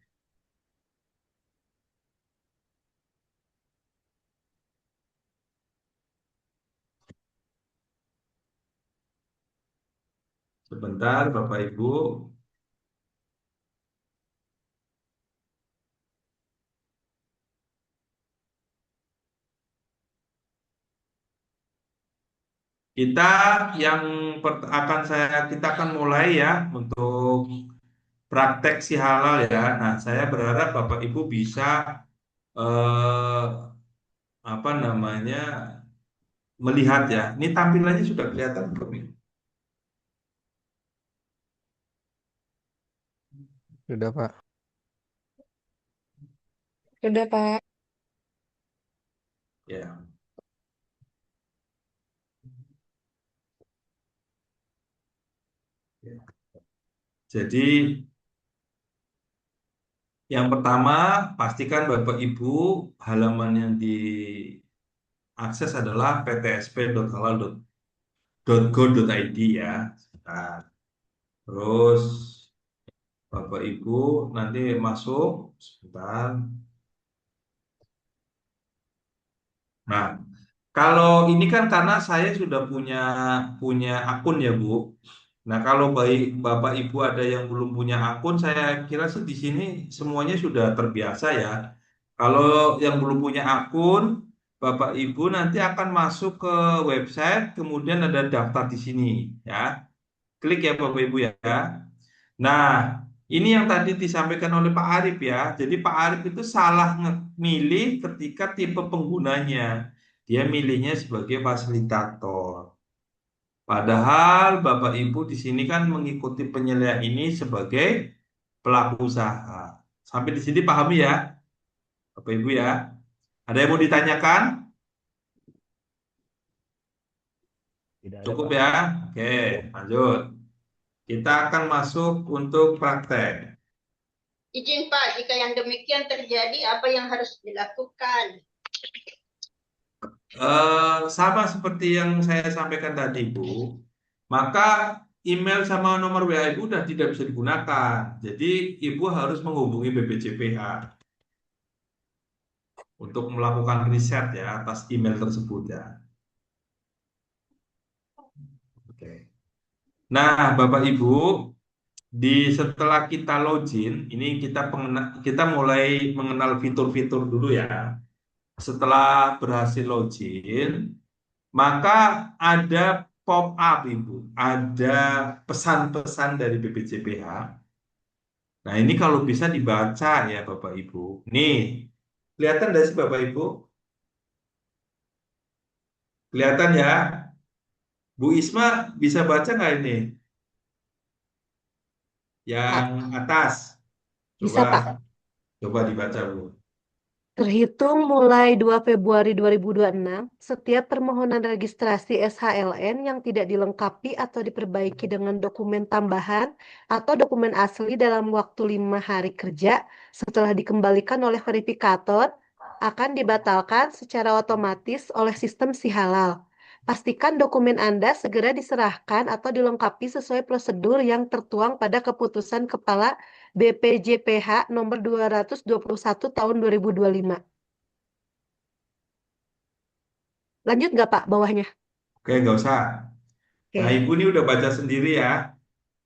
Sebentar, Bapak Ibu. Kita kita akan mulai ya untuk praktek si halal ya. Nah, saya berharap Bapak Ibu bisa eh, apa namanya melihat ya. Ini tampilannya sudah kelihatan belum ini? Sudah, Pak. Sudah, Pak. Ya. Ya. Jadi yang pertama pastikan Bapak Ibu halaman yang diakses adalah ptsp.halal.go.id ya. Nah, terus Bapak Ibu nanti masuk sebentar. Nah, kalau ini kan karena saya sudah punya akun ya, Bu. Nah, kalau baik Bapak Ibu ada yang belum punya akun, saya kira sih di sini semuanya sudah terbiasa ya. Kalau yang belum punya akun, Bapak Ibu nanti akan masuk ke website, kemudian ada daftar di sini ya. Klik ya Bapak Ibu ya. Nah, ini yang tadi disampaikan oleh Pak Arif ya. Jadi Pak Arif itu salah milih ketika tipe penggunanya. Dia milihnya sebagai fasilitator. Padahal Bapak Ibu di sini kan mengikuti penilaian ini sebagai pelaku usaha. Sampai di sini pahami ya, Bapak Ibu ya. Ada yang mau ditanyakan? Tidak ada, Cukup Pak. ya. Oke, lanjut. Kita akan masuk untuk praktek. Izin Pak, jika yang demikian terjadi, apa yang harus dilakukan? Sama seperti yang saya sampaikan tadi, Bu. Maka email sama nomor WA Ibu sudah tidak bisa digunakan. Jadi Ibu harus menghubungi BPJPH untuk melakukan riset ya atas email tersebut ya. Oke. Nah, Bapak Ibu, setelah kita login, ini kita mulai mengenal fitur-fitur dulu ya. Setelah berhasil login, maka ada pop up Ibu, ada pesan-pesan dari BPJPH. Nah, ini kalau bisa dibaca ya Bapak Ibu. Nih, kelihatan nggak sih Bapak Ibu? Kelihatan ya? Bu Isma bisa baca nggak ini? Yang atas. Bisa, Coba, Pak. coba dibaca Bu. Terhitung mulai 2 Februari 2026, setiap permohonan registrasi SHLN yang tidak dilengkapi atau diperbaiki dengan dokumen tambahan atau dokumen asli dalam waktu 5 hari kerja setelah dikembalikan oleh verifikator akan dibatalkan secara otomatis oleh sistem Si Halal. Pastikan dokumen Anda segera diserahkan atau dilengkapi sesuai prosedur yang tertuang pada keputusan Kepala BPJPH nomor 221 tahun 2025. Lanjut nggak Pak bawahnya? Oke, nggak usah. Nah, Oke. Ibu ini udah baca sendiri ya.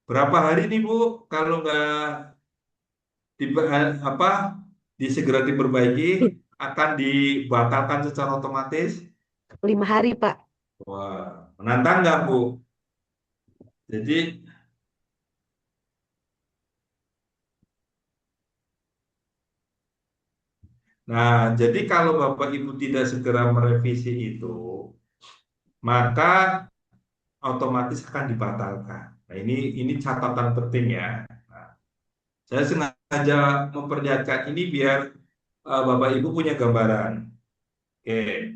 Berapa hari nih Bu kalau nggak apa disegera diperbaiki akan dibatalkan secara otomatis? 5 hari Pak. Wah, menantang nggak Bu? Jadi jadi kalau Bapak Ibu tidak segera merevisi itu, maka otomatis akan dibatalkan. Nah, ini catatan penting ya. Nah, saya sengaja memperlihatkan ini biar Bapak Ibu punya gambaran. Oke.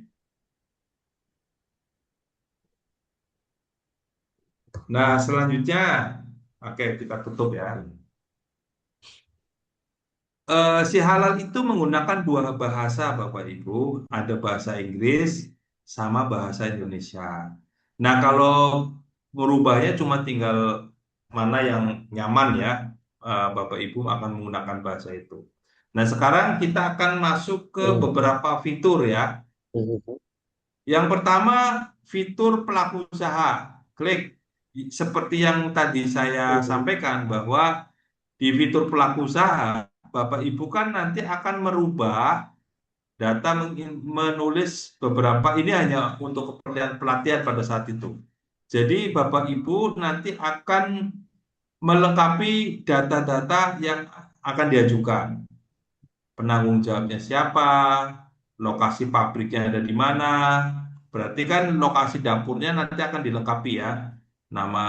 Nah, selanjutnya, oke kita tutup ya. Si halal itu menggunakan dua bahasa, Bapak Ibu. Ada bahasa Inggris sama bahasa Indonesia. Nah, kalau merubahnya cuma tinggal mana yang nyaman ya, Bapak Ibu akan menggunakan bahasa itu. Nah, sekarang kita akan masuk ke beberapa fitur ya. Yang pertama, fitur pelaku usaha. Klik. seperti yang tadi saya sampaikan bahwa di fitur pelaku usaha, Bapak Ibu kan nanti akan merubah data menulis beberapa ini hanya untuk keperluan pelatihan pada saat itu. Jadi Bapak Ibu nanti akan melengkapi data-data yang akan diajukan. Penanggung jawabnya siapa, lokasi pabriknya ada di mana. Berarti kan lokasi dapurnya nanti akan dilengkapi ya. Nama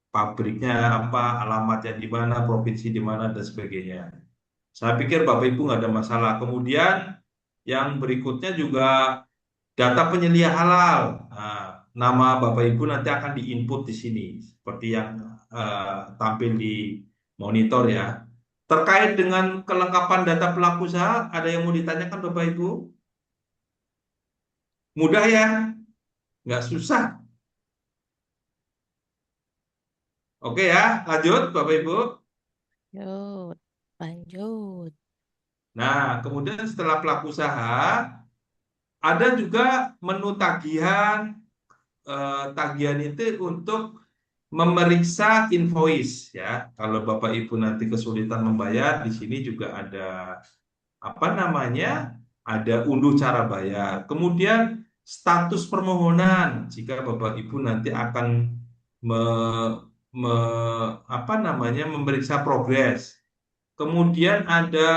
pabriknya apa, alamatnya di mana, provinsi di mana, dan sebagainya. Saya pikir Bapak Ibu nggak ada masalah. Kemudian yang berikutnya juga data penyelia halal. Nah, nama Bapak Ibu nanti akan diinput di sini, seperti yang tampil di monitor ya. Terkait dengan kelengkapan data pelaku usaha, ada yang mau ditanyakan Bapak Ibu? Mudah ya? Nggak susah. Oke ya, lanjut Bapak Ibu. Lanjut. Lanjut. Nah, kemudian setelah pelaku usaha, ada juga menu tagihan. Tagihan itu untuk memeriksa invoice ya. Kalau Bapak Ibu nanti kesulitan membayar, di sini juga ada apa namanya? Ada unduh cara bayar. Kemudian status permohonan jika Bapak Ibu nanti akan me, apa namanya? Memeriksa progres. Kemudian ada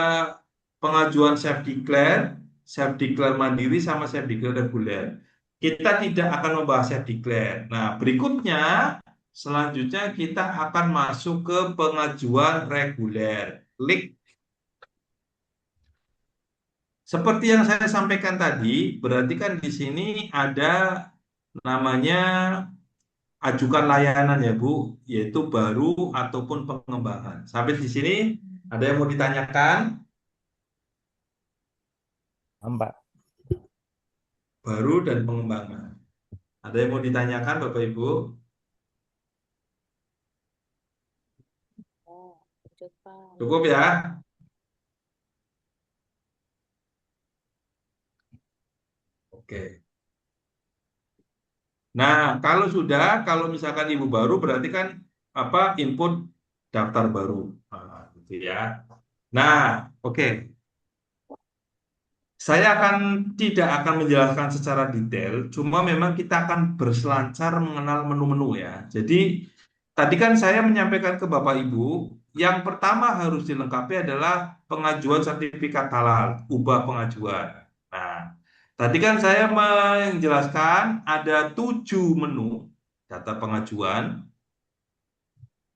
pengajuan self declare mandiri sama self declare reguler. Kita tidak akan membahas self declare. Nah, berikutnya selanjutnya kita akan masuk ke pengajuan reguler. Klik. Seperti yang saya sampaikan tadi, berarti kan di sini ada namanya ajukan layanan ya Bu, yaitu baru ataupun pengembangan. Sampai di sini ada yang mau ditanyakan? Mbak. Baru dan pengembangan. Ada yang mau ditanyakan Bapak Ibu? Cukup ya? Oke. Nah, kalau misalkan Ibu baru berarti kan apa input daftar baru. Nah, gitu ya. Nah, oke. Saya tidak akan menjelaskan secara detail, cuma memang kita akan berselancar mengenal menu-menu ya. Jadi tadi kan saya menyampaikan ke Bapak Ibu, yang pertama harus dilengkapi adalah pengajuan sertifikat halal, ubah pengajuan. Nah, tadi kan saya menjelaskan ada 7 menu data pengajuan,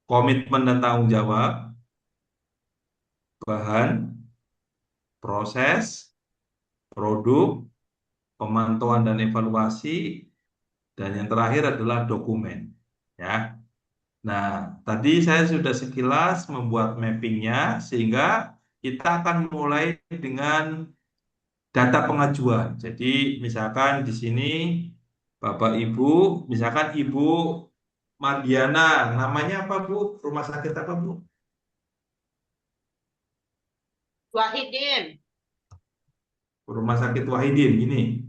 komitmen dan tanggung jawab, bahan, proses, produk, pemantauan dan evaluasi, dan yang terakhir adalah dokumen. Ya. Nah, tadi saya sudah sekilas membuat mappingnya sehingga kita akan mulai dengan data pengajuan. Jadi, misalkan di sini Bapak Ibu, misalkan Ibu Mardiana, namanya apa Bu? Rumah sakit apa Bu? Wahidin. Rumah sakit Wahidin, ini.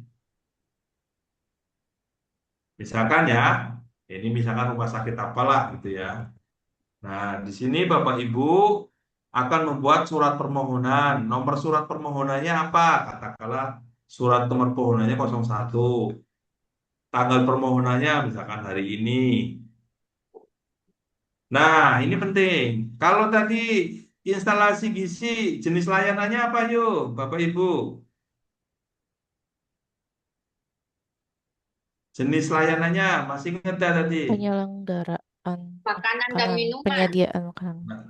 Misalkan ya, ini misalkan rumah sakit apalah gitu ya. Nah, di sini Bapak Ibu akan membuat surat permohonan. Nomor surat permohonannya apa? Katakanlah surat nomor permohonannya 01. Tanggal permohonannya misalkan hari ini. Nah, ini penting. Kalau tadi instalasi gizi, jenis layanannya apa yuk, Bapak Ibu? Jenis layanannya masih ingat ya tadi? Penyelenggaraan Makanan dan makanan, minuman. penyediaan makanan.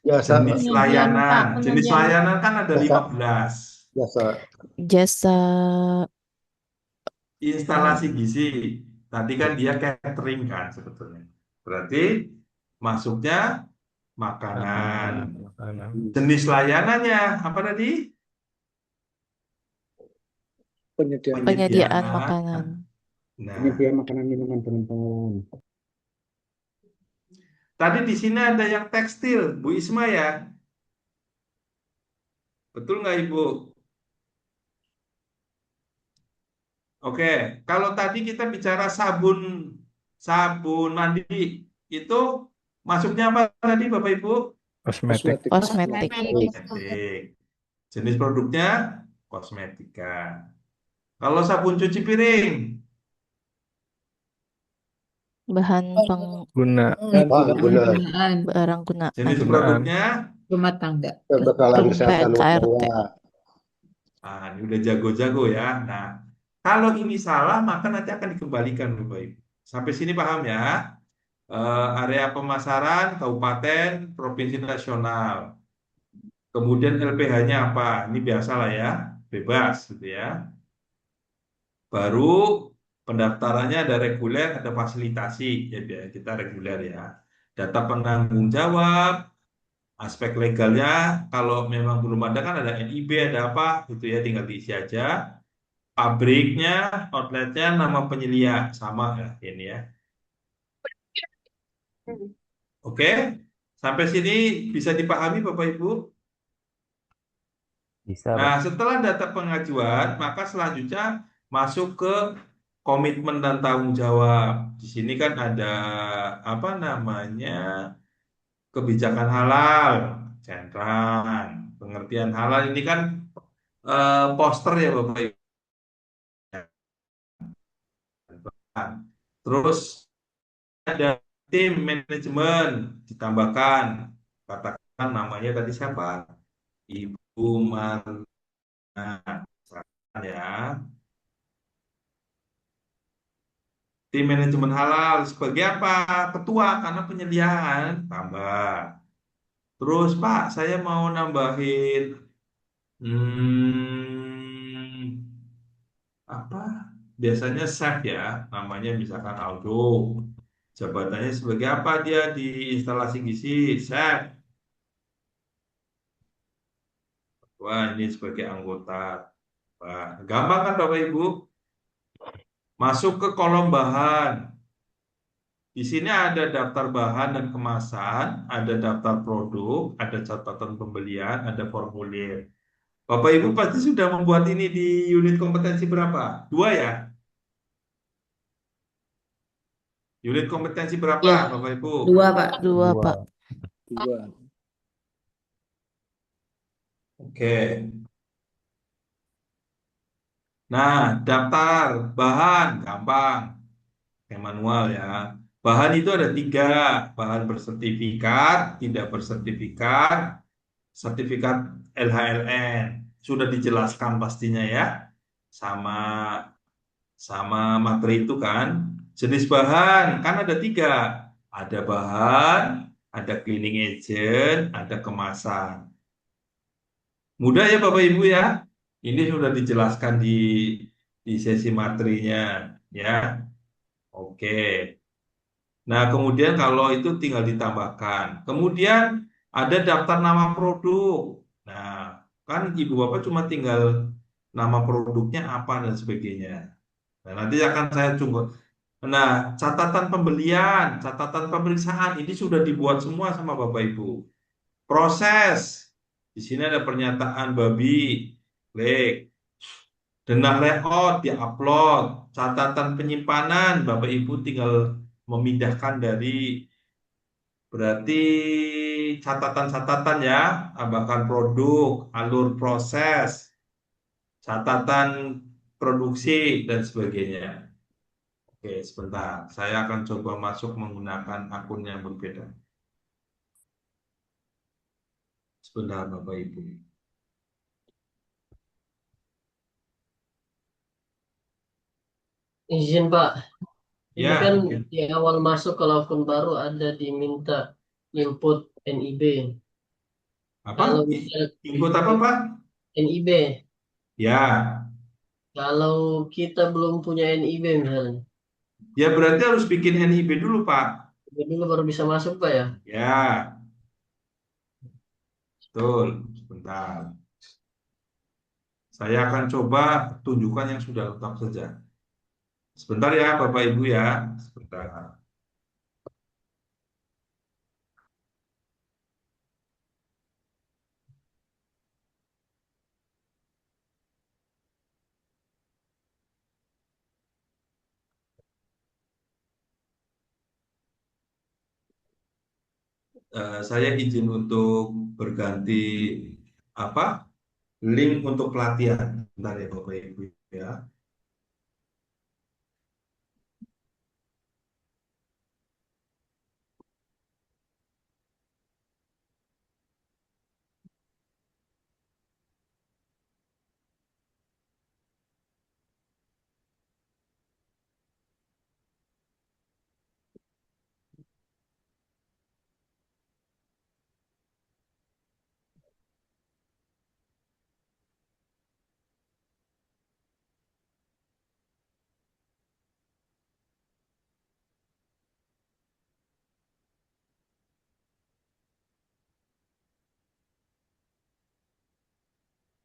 Jasa, Jenis Penyajian, Pak, layanan. Jenis penyajian. layanan kan ada jasa, 15. jasa. Jasa Instalasi gizi. Tadi kan dia catering kan sebetulnya. Berarti masuknya makanan. Makanan. Jenis layanannya apa tadi? Penyediaan penyediaan makanan. Nah, Penyediaan makanan minuman teman-teman. tadi di sini ada yang tekstil, Bu Isma ya. Betul nggak Ibu? Oke, kalau tadi kita bicara sabun sabun mandi itu masuknya apa tadi Bapak Ibu? Kosmetik. Kosmetik. Kosmetik. Jenis produknya kosmetika. Kalau sabun cuci piring, Bahan Guna. Penggunaan barang gunaan. jenis Gunaan. produknya, rumah tangga. Perbekalan kesehatan rumah PKRT. tangga. ini udah jago-jago ya. Nah, kalau ini salah maka nanti akan dikembalikan Bapak Ibu. Sampai sini paham ya? Area pemasaran, kabupaten, provinsi nasional. Kemudian LPH-nya apa? Ini biasa lah ya, bebas gitu ya. Baru pendaftarannya ada reguler, ada fasilitasi, ya kita reguler ya. Data penanggung jawab, aspek legalnya, kalau memang belum ada kan ada NIB, ada apa, gitu ya, tinggal diisi aja. Pabriknya, outletnya, nama penyelia, sama ya ini ya. Oke, sampai sini bisa dipahami Bapak Ibu? Bisa, Nah, Pak. setelah data pengajuan, maka selanjutnya masuk ke komitmen dan tanggung jawab. Di sini kan ada apa namanya kebijakan halal, centran, pengertian halal ini kan poster ya Bapak Ibu. Terus ada tim manajemen ditambahkan, katakan namanya tadi siapa? Ibu Marna, ya. Tim manajemen halal sebagai apa? Ketua karena penyediaan tambah. Terus Pak, saya mau nambahin apa? Biasanya chef ya, namanya misalkan Aldo. Jabatannya sebagai apa dia di instalasi gizi? Chef. Wah, ini sebagai anggota. Wah, gampang kan Bapak Ibu? Masuk ke kolom bahan. Di sini ada daftar bahan dan kemasan, ada daftar produk, ada catatan pembelian, ada formulir. Bapak Ibu pasti sudah membuat ini di unit kompetensi berapa? Dua ya? Unit kompetensi berapa, Ya, Bapak Ibu? 2, Pak. 2, Pak. 2. Oke. Nah, daftar bahan gampang, kayak manual ya. Bahan itu ada 3, bahan bersertifikat, tidak bersertifikat, sertifikat LHLN. Sudah dijelaskan pastinya ya, sama sama materi itu kan. Jenis bahan kan ada 3, ada bahan, ada cleaning agent, ada kemasan. Mudah ya Bapak Ibu ya. Ini sudah dijelaskan di sesi materinya ya. Oke. Nah, kemudian kalau itu tinggal ditambahkan. Kemudian ada daftar nama produk. Nah, kan Ibu Bapak cuma tinggal nama produknya apa dan sebagainya. Nah, nanti akan saya coba. Nah, catatan pembelian, catatan pemeriksaan ini sudah dibuat semua sama Bapak Ibu. Proses. Di sini ada pernyataan babi, klik. Denah layout diupload. Catatan penyimpanan, Bapak Ibu tinggal memindahkan dari berarti catatan-catatan ya, tambahkan produk, alur proses, catatan produksi dan sebagainya. Oke, sebentar. Saya akan coba masuk menggunakan akun yang berbeda. Sebentar, Bapak Ibu. Izin Pak, ini Ya, kan oke. di awal masuk kalau akun baru ada diminta input NIB. Apa? Kalau misalnya Input apa, Pak? NIB, Ya, kalau kita belum punya NIB misalnya, ya berarti harus bikin NIB dulu, Pak. dulu baru bisa masuk Pak ya? Ya, betul. Sebentar. Saya akan coba tunjukkan yang sudah lengkap saja. Sebentar ya, Bapak Ibu ya. Sebentar. Saya izin untuk berganti apa link untuk pelatihan. Bentar ya Bapak Ibu ya.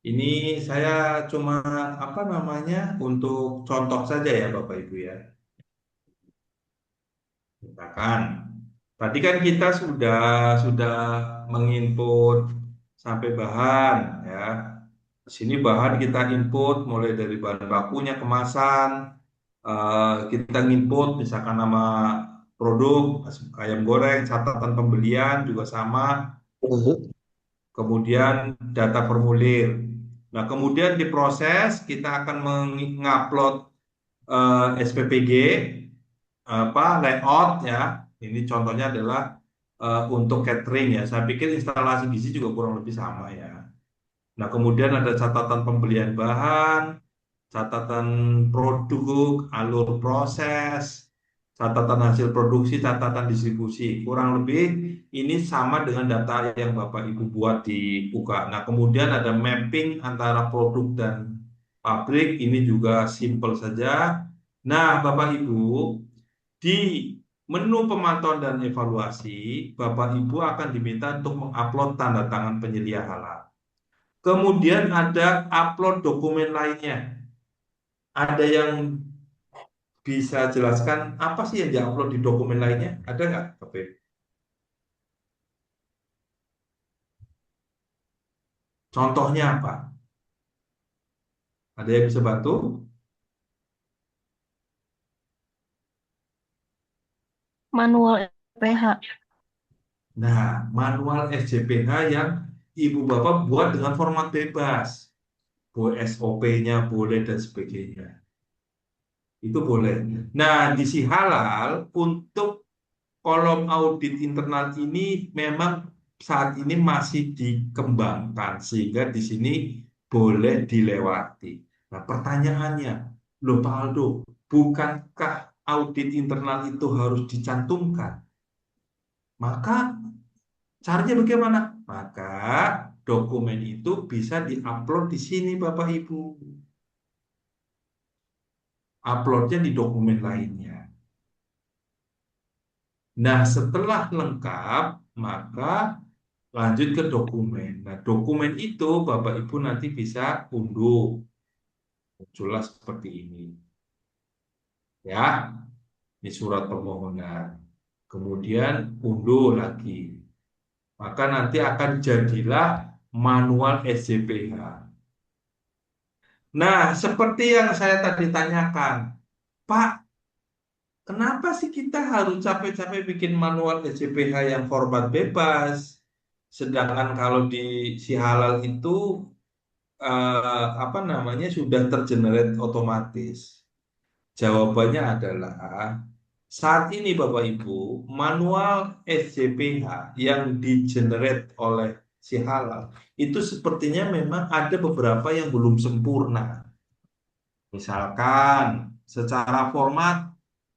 Ini saya cuma apa namanya untuk contoh saja ya Bapak Ibu ya. Misalkan tadi kan kita sudah menginput sampai bahan ya. Di sini bahan kita input mulai dari bahan bakunya, kemasan, kita input misalkan nama produk ayam goreng, catatan pembelian juga sama, kemudian data formulir. Nah, kemudian diproses kita akan mengupload SPPG apa layout ya. Ini contohnya adalah untuk catering ya. Saya pikir instalasi gizi juga kurang lebih sama ya. Nah, kemudian ada catatan pembelian bahan, catatan produk, alur proses, catatan hasil produksi, catatan distribusi. Kurang lebih ini sama dengan data yang Bapak Ibu buat di Buka. Nah, kemudian ada mapping antara produk dan pabrik. Ini juga simple saja. Nah, Bapak Ibu, di menu pemantauan dan evaluasi, Bapak Ibu akan diminta untuk mengupload tanda tangan penyedia halal. Kemudian ada upload dokumen lainnya. Ada yang bisa jelaskan apa sih yang diupload di dokumen lainnya? Ada nggak, Bapak Ibu? Contohnya apa? Ada yang bisa bantu? Manual PH. Nah, manual SJPH yang Ibu Bapak buat dengan format bebas. Boleh SOP-nya, boleh dan sebagainya. Itu boleh. Nah, di si halal untuk kolom audit internal ini memang saat ini masih dikembangkan sehingga di sini boleh dilewati. Nah, pertanyaannya, loh Pak Aldo, bukankah audit internal itu harus dicantumkan? Maka caranya bagaimana? Maka dokumen itu bisa diupload di sini Bapak Ibu. Uploadnya di dokumen lainnya. Nah, setelah lengkap, maka lanjut ke dokumen. Nah, dokumen itu Bapak Ibu nanti bisa unduh. Muncullah seperti ini. Ya, ini surat permohonan. Kemudian unduh lagi. Maka nanti akan jadilah manual SJPH. Nah, seperti yang saya tadi tanyakan, Pak, kenapa sih kita harus capek-capek bikin manual SJPH yang format bebas? Sedangkan kalau di si halal itu apa namanya sudah tergenerate otomatis. Jawabannya adalah saat ini Bapak Ibu, manual SJPH yang di-generate oleh si halal itu sepertinya memang ada beberapa yang belum sempurna. Misalkan secara format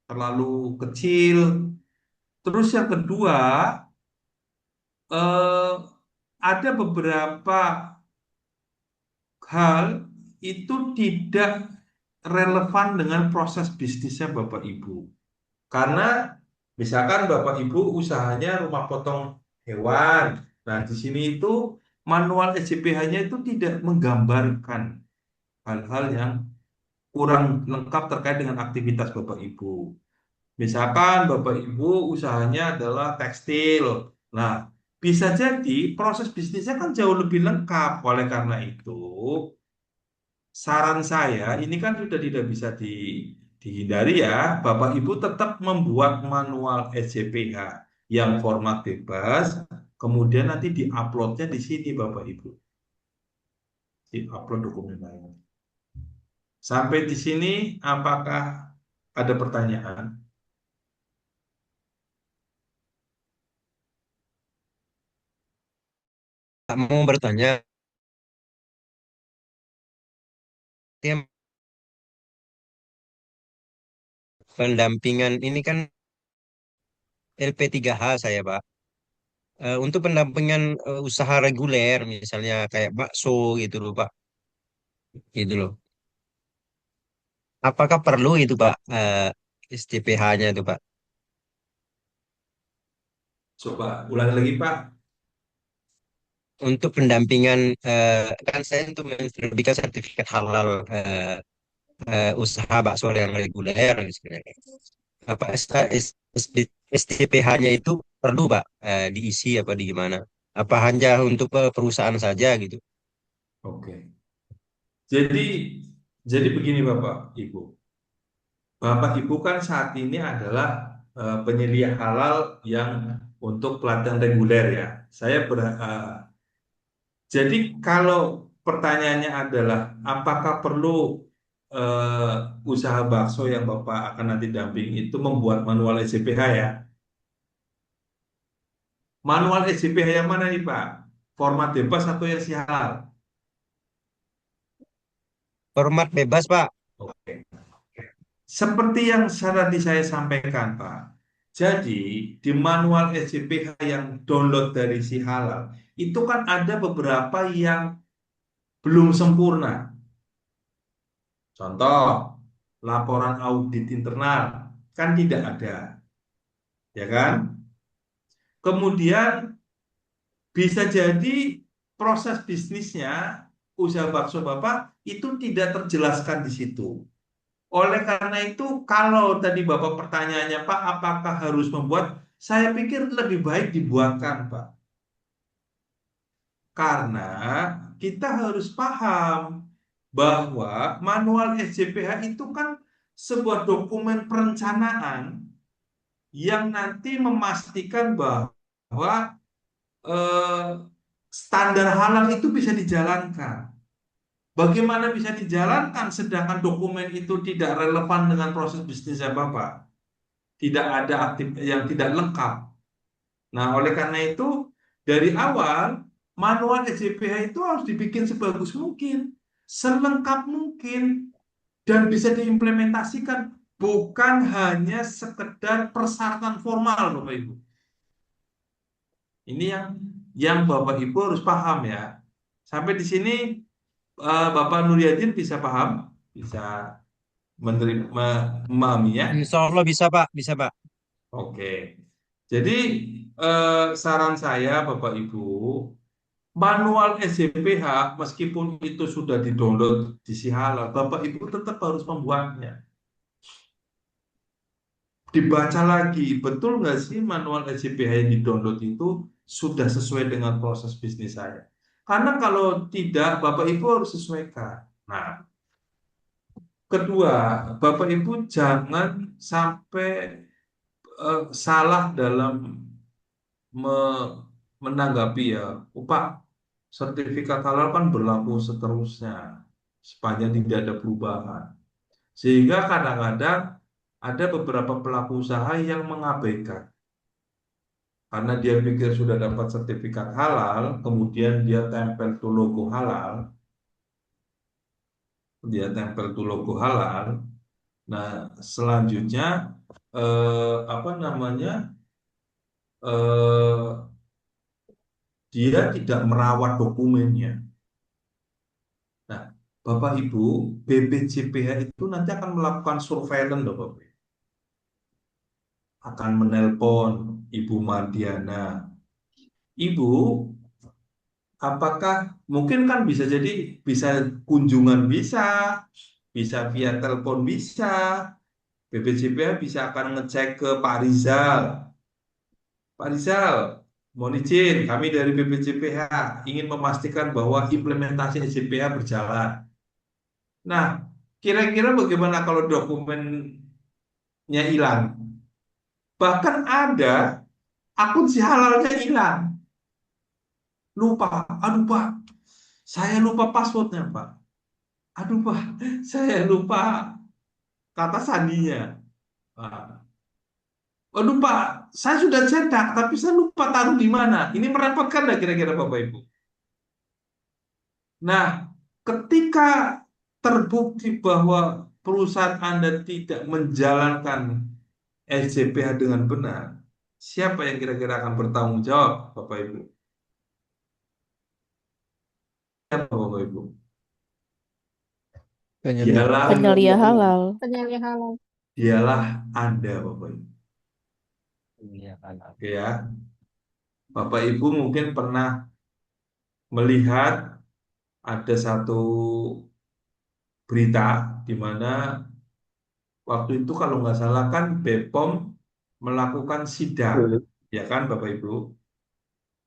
terlalu kecil. Terus yang kedua, eh, ada beberapa hal itu tidak relevan dengan proses bisnisnya Bapak Ibu. Karena misalkan Bapak Ibu usahanya rumah potong hewan. Nah, di sini itu manual SJPH-nya itu tidak menggambarkan hal-hal yang kurang lengkap terkait dengan aktivitas Bapak Ibu. Misalkan Bapak Ibu usahanya adalah tekstil. Nah, bisa jadi proses bisnisnya kan jauh lebih lengkap. Oleh karena itu, saran saya ini kan sudah tidak bisa dihindari ya. Bapak Ibu tetap membuat manual SJPH yang format bebas, kemudian nanti diuploadnya di sini Bapak Ibu, diupload dokumen lain. Sampai di sini apakah ada pertanyaan? Mau bertanya, tim pendampingan ini kan LP3H saya, Pak. Untuk pendampingan usaha reguler, misalnya kayak bakso gitu loh, Pak. Gitu loh. Apakah perlu itu, Pak, STPH-nya itu, Pak? Coba ulangi lagi Pak. Untuk pendampingan, kan saya untuk menerbitkan sertifikat halal usaha bakso yang reguler, misalnya. Apa STPH-nya itu perlu, Pak, diisi apa di gimana? Apa hanya untuk perusahaan saja gitu? Oke. Jadi begini Bapak Ibu. Bapak Ibu kan saat ini adalah penyedia halal yang untuk pelatihan reguler ya. Jadi kalau pertanyaannya adalah apakah perlu usaha bakso yang Bapak akan nanti damping itu membuat manual SCPH ya? Manual SCPH yang mana nih Pak? Format bebas atau yang si halal? Format bebas, Pak. Oke. Seperti yang tadi saya sampaikan, Pak. Jadi, di manual SCPH yang download dari si halal, itu kan ada beberapa yang belum sempurna. Contoh, laporan audit internal kan tidak ada, ya kan? Kemudian bisa jadi proses bisnisnya usaha bakso Bapak itu tidak terjelaskan di situ. Oleh karena itu, kalau tadi Bapak pertanyaannya, Pak, apakah harus membuat? Saya pikir lebih baik dibuatkan, Pak. Karena kita harus paham bahwa manual SJPH itu kan sebuah dokumen perencanaan yang nanti memastikan bahwa standar halal itu bisa dijalankan. Bagaimana bisa dijalankan sedangkan dokumen itu tidak relevan dengan proses bisnisnya Bapak? Tidak ada aktif yang tidak lengkap. Nah, oleh karena itu dari awal manual SJPH itu harus dibikin sebagus mungkin, selengkap mungkin dan bisa diimplementasikan, bukan hanya sekedar persyaratan formal, Bapak Ibu. Ini yang Bapak Ibu harus paham ya. Sampai di sini Bapak Nuryadin bisa paham, bisa memahaminya. Insya Allah bisa, Pak. Bisa, Pak. Oke. Jadi saran saya Bapak Ibu, manual SJPH meskipun itu sudah di-download di si halal, Bapak Ibu tetap harus membuatnya. Dibaca lagi, betul nggak sih manual SJPH yang di-download itu sudah sesuai dengan proses bisnis saya? Karena kalau tidak, Bapak Ibu harus sesuaikan. Nah, kedua, Bapak Ibu jangan sampai salah dalam menanggapi ya, Pak, sertifikat halal kan berlaku seterusnya sepanjang tidak ada perubahan. Sehingga kadang-kadang ada beberapa pelaku usaha yang mengabaikan. Karena dia pikir sudah dapat sertifikat halal, kemudian dia tempel tuh logo halal, Nah, selanjutnya apa namanya? Dia tidak merawat dokumennya. Nah, Bapak Ibu, BPJPH itu nanti akan melakukan surveillance, Bapak Ibu. Akan menelpon Ibu Mardiana. Ibu, apakah mungkin kan bisa jadi bisa kunjungan bisa via telepon bisa, BPJPH bisa akan ngecek ke Pak Rizal. Pak Rizal, mohon izin, kami dari BPJPH ingin memastikan bahwa implementasi SJPH berjalan. Nah, kira-kira bagaimana kalau dokumennya hilang? Bahkan ada akun si halalnya hilang. Lupa. Aduh Pak, saya lupa passwordnya Pak. Aduh Pak, saya lupa kata sandinya. Nah, aduh Pak, saya sudah cetak, tapi saya lupa taruh di mana. Ini merepotkan nggak kira-kira Bapak Ibu? Nah, ketika terbukti bahwa perusahaan Anda tidak menjalankan SJPH dengan benar, siapa yang kira-kira akan bertanggung jawab, Bapak Ibu? Siapa, Bapak Ibu? Penyelia. Dialah, Penyelia halal. Penyelia halal. dialah Anda, Bapak Ibu. Iya, halal. Oke ya, Bapak Ibu mungkin pernah melihat ada satu berita di mana waktu itu kalau nggak salah kan BPOM melakukan sidak, ya kan Bapak Ibu.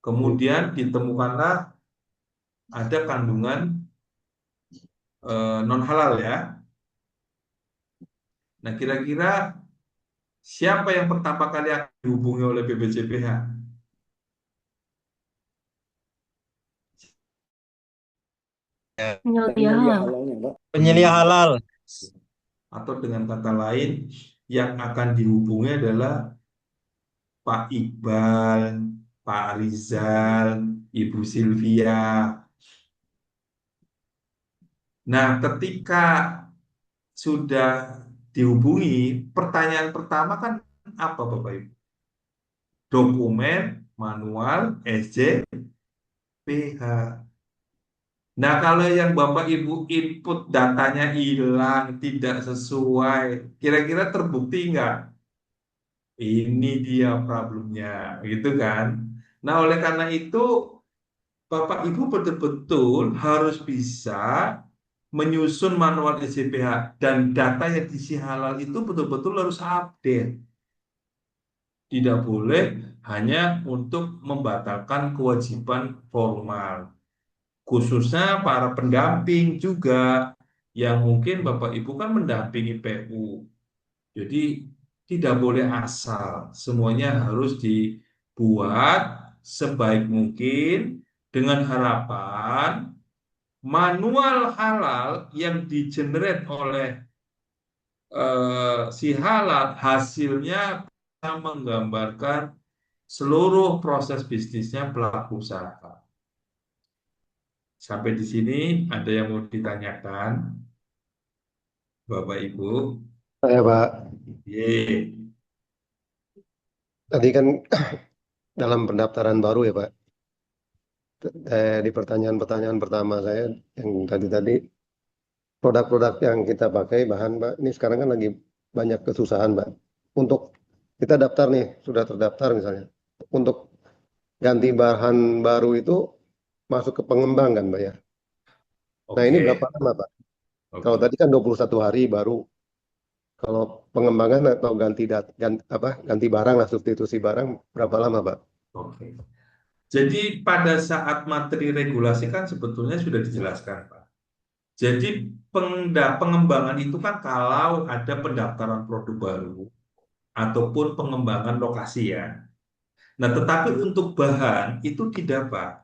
Kemudian ditemukanlah ada kandungan non halal ya. Nah kira-kira siapa yang pertama kali akan dihubungi oleh BPJPH? Penyelia Penyelia halal. halalnya, Pak. Penyelia halal. Atau dengan kata lain, yang akan dihubungi adalah Pak Iqbal, Pak Rizal, Ibu Sylvia. Nah, ketika sudah dihubungi, pertanyaan pertama kan apa Bapak Ibu? Dokumen, manual, SJPH. Nah, kalau yang Bapak Ibu input datanya hilang, tidak sesuai, kira-kira terbukti nggak? Ini dia problemnya, gitu kan? Nah, oleh karena itu, Bapak Ibu betul-betul harus bisa menyusun manual SJPH dan data yang diisi halal itu betul-betul harus update. Tidak boleh hanya untuk membatalkan kewajiban formal. Khususnya para pendamping juga yang mungkin Bapak Ibu kan mendampingi PU. Jadi tidak boleh asal, semuanya harus dibuat sebaik mungkin dengan harapan manual halal yang digenerate oleh si halal hasilnya bisa menggambarkan seluruh proses bisnisnya pelaku usaha. Sampai di sini ada yang mau ditanyakan, Bapak Ibu? Saya Pak, Ye. tadi kan dalam pendaftaran baru ya Pak, di pertanyaan-pertanyaan pertama saya yang tadi produk-produk yang kita pakai bahan Pak, ini sekarang kan lagi banyak kesusahan Pak. Untuk kita daftar nih, sudah terdaftar misalnya, untuk ganti bahan baru itu masuk ke pengembang kan Pak ya. Nah ini Oke. berapa lama Pak? Oke. Kalau tadi kan 21 hari baru. Kalau pengembangan atau ganti barang lah, substitusi barang berapa lama Pak? Oke. Jadi pada saat materi regulasi kan sebetulnya sudah dijelaskan, Pak. Jadi pengembangan itu kan kalau ada pendaftaran produk baru ataupun pengembangan lokasi ya. Nah, tetapi untuk bahan itu tidak, Pak.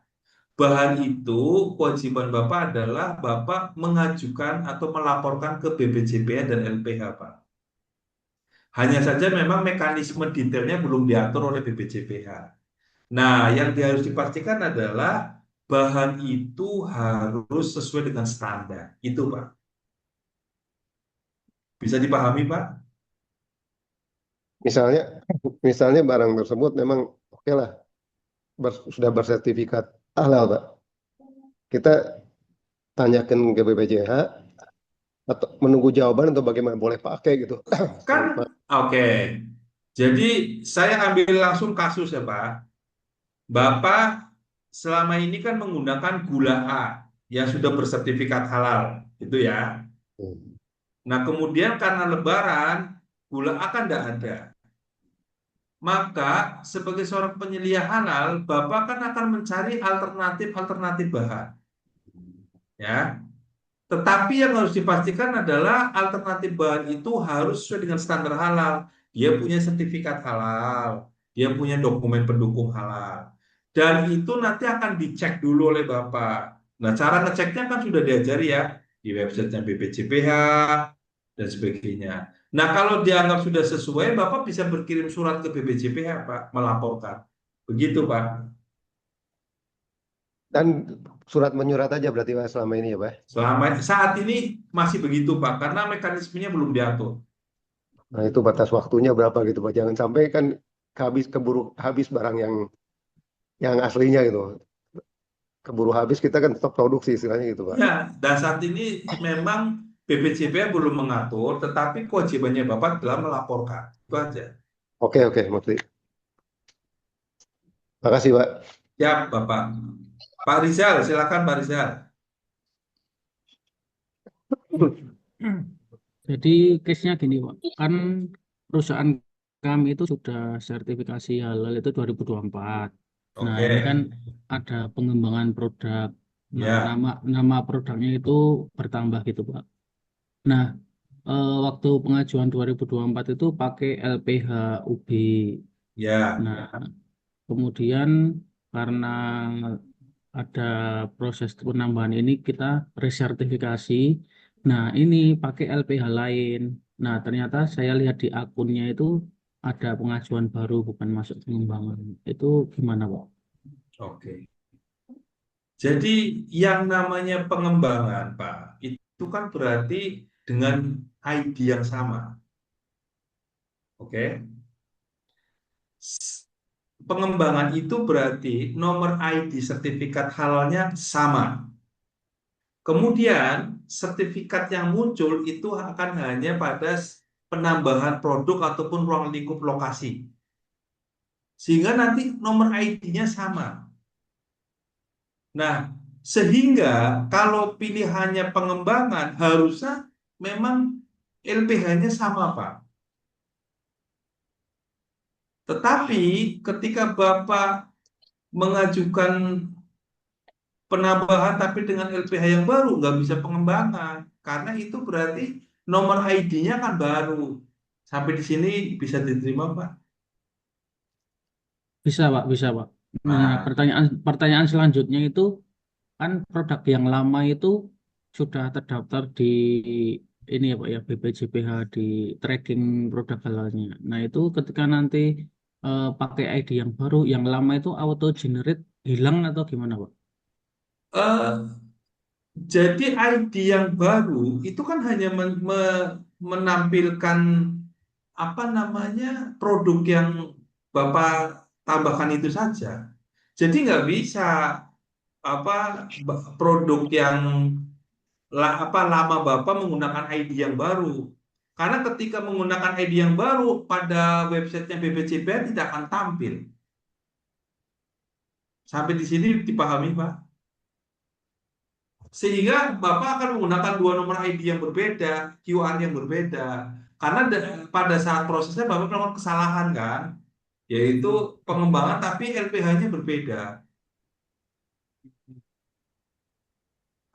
Bahan itu kewajiban Bapak adalah Bapak mengajukan atau melaporkan ke BPJPH dan LPH, Pak. Hanya saja memang mekanisme detailnya belum diatur oleh BPJPH. Nah, yang harus dipastikan adalah bahan itu harus sesuai dengan standar. Itu, Pak. Bisa dipahami, Pak? Misalnya barang tersebut memang oke lah, sudah bersertifikat halal Pak. Kita tanyakan ke BPJH atau menunggu jawaban atau bagaimana boleh pakai gitu. Kan, oke. Jadi, saya ambil langsung kasus ya, Pak. Bapak selama ini kan menggunakan gula A yang sudah bersertifikat halal, itu ya. Nah, kemudian karena lebaran, gula A kan tidak ada. Maka sebagai seorang penyelia halal, Bapak kan akan mencari alternatif bahan. Ya. Tetapi yang harus dipastikan adalah alternatif bahan itu harus sesuai dengan standar halal. Dia punya sertifikat halal. dia punya dokumen pendukung halal. Dan itu nanti akan dicek dulu oleh Bapak. Nah, cara ngeceknya kan sudah diajari ya di websitenya BPJPH dan sebagainya. Nah, kalau dianggap sudah sesuai, Bapak bisa berkirim surat ke BPJPH, Pak, melaporkan. Begitu, Pak. Dan surat menyurat aja berarti Pak selama ini ya Pak. Selama saat ini masih begitu, Pak, karena mekanismenya belum diatur. Nah itu batas waktunya berapa gitu Pak. Jangan sampai kan keburu habis barang yang aslinya gitu. Keburu habis kita kan tetap produksi istilahnya gitu Pak. Ya, dan saat ini memang BPJPH belum mengatur, tetapi kewajibannya Bapak adalah melaporkan. Itu aja. Oke, Mufti. Makasih Pak. Ya, Bapak. Pak Rizal, silakan Pak Rizal. Jadi case-nya gini, Pak. Kan perusahaan kami itu sudah sertifikasi halal itu 2024. Nah, Oke. ini kan ada pengembangan produk. Nah, Ya, nama produknya itu bertambah gitu, Pak. Nah, waktu pengajuan 2024 itu pakai LPH UB. ya. Nah, kemudian karena ada proses penambahan ini kita resertifikasi. Nah, ini pakai LPH lain. Nah, ternyata saya lihat di akunnya itu ada pengajuan baru bukan masuk pengembangan. Itu gimana, Pak? Oke. Jadi yang namanya pengembangan, Pak, itu kan berarti dengan ID yang sama. Oke. Pengembangan itu berarti nomor ID sertifikat halalnya sama. Kemudian sertifikat yang muncul itu akan hanya pada penambahan produk ataupun ruang lingkup lokasi. Sehingga nanti nomor ID-nya sama. Nah, sehingga kalau pilihannya pengembangan harusnya memang LPH-nya sama, Pak. Tetapi ketika Bapak mengajukan penambahan tapi dengan LPH yang baru, nggak bisa pengembangan. Karena itu berarti nomor ID-nya kan baru. Sampai di sini bisa diterima, Pak? Bisa, Pak, bisa, Pak. Nah, Nah, pertanyaan selanjutnya itu kan produk yang lama itu sudah terdaftar di ini ya Pak ya BPJPH di tracking produk halalnya. Nah itu ketika nanti pakai ID yang baru, yang lama itu auto generate hilang atau gimana Pak? eh, jadi ID yang baru itu kan hanya menampilkan apa namanya produk yang Bapak tambahkan itu saja. Jadi nggak bisa apa produk yang lama Bapak menggunakan ID yang baru. Karena ketika menggunakan ID yang baru pada websitenya BPJPH tidak akan tampil. Sampai di sini dipahami, Pak. Sehingga Bapak akan menggunakan dua nomor ID yang berbeda, QR yang berbeda. Karena pada saat prosesnya Bapak melakukan kesalahan kan, yaitu pengembangan tapi LPH-nya berbeda.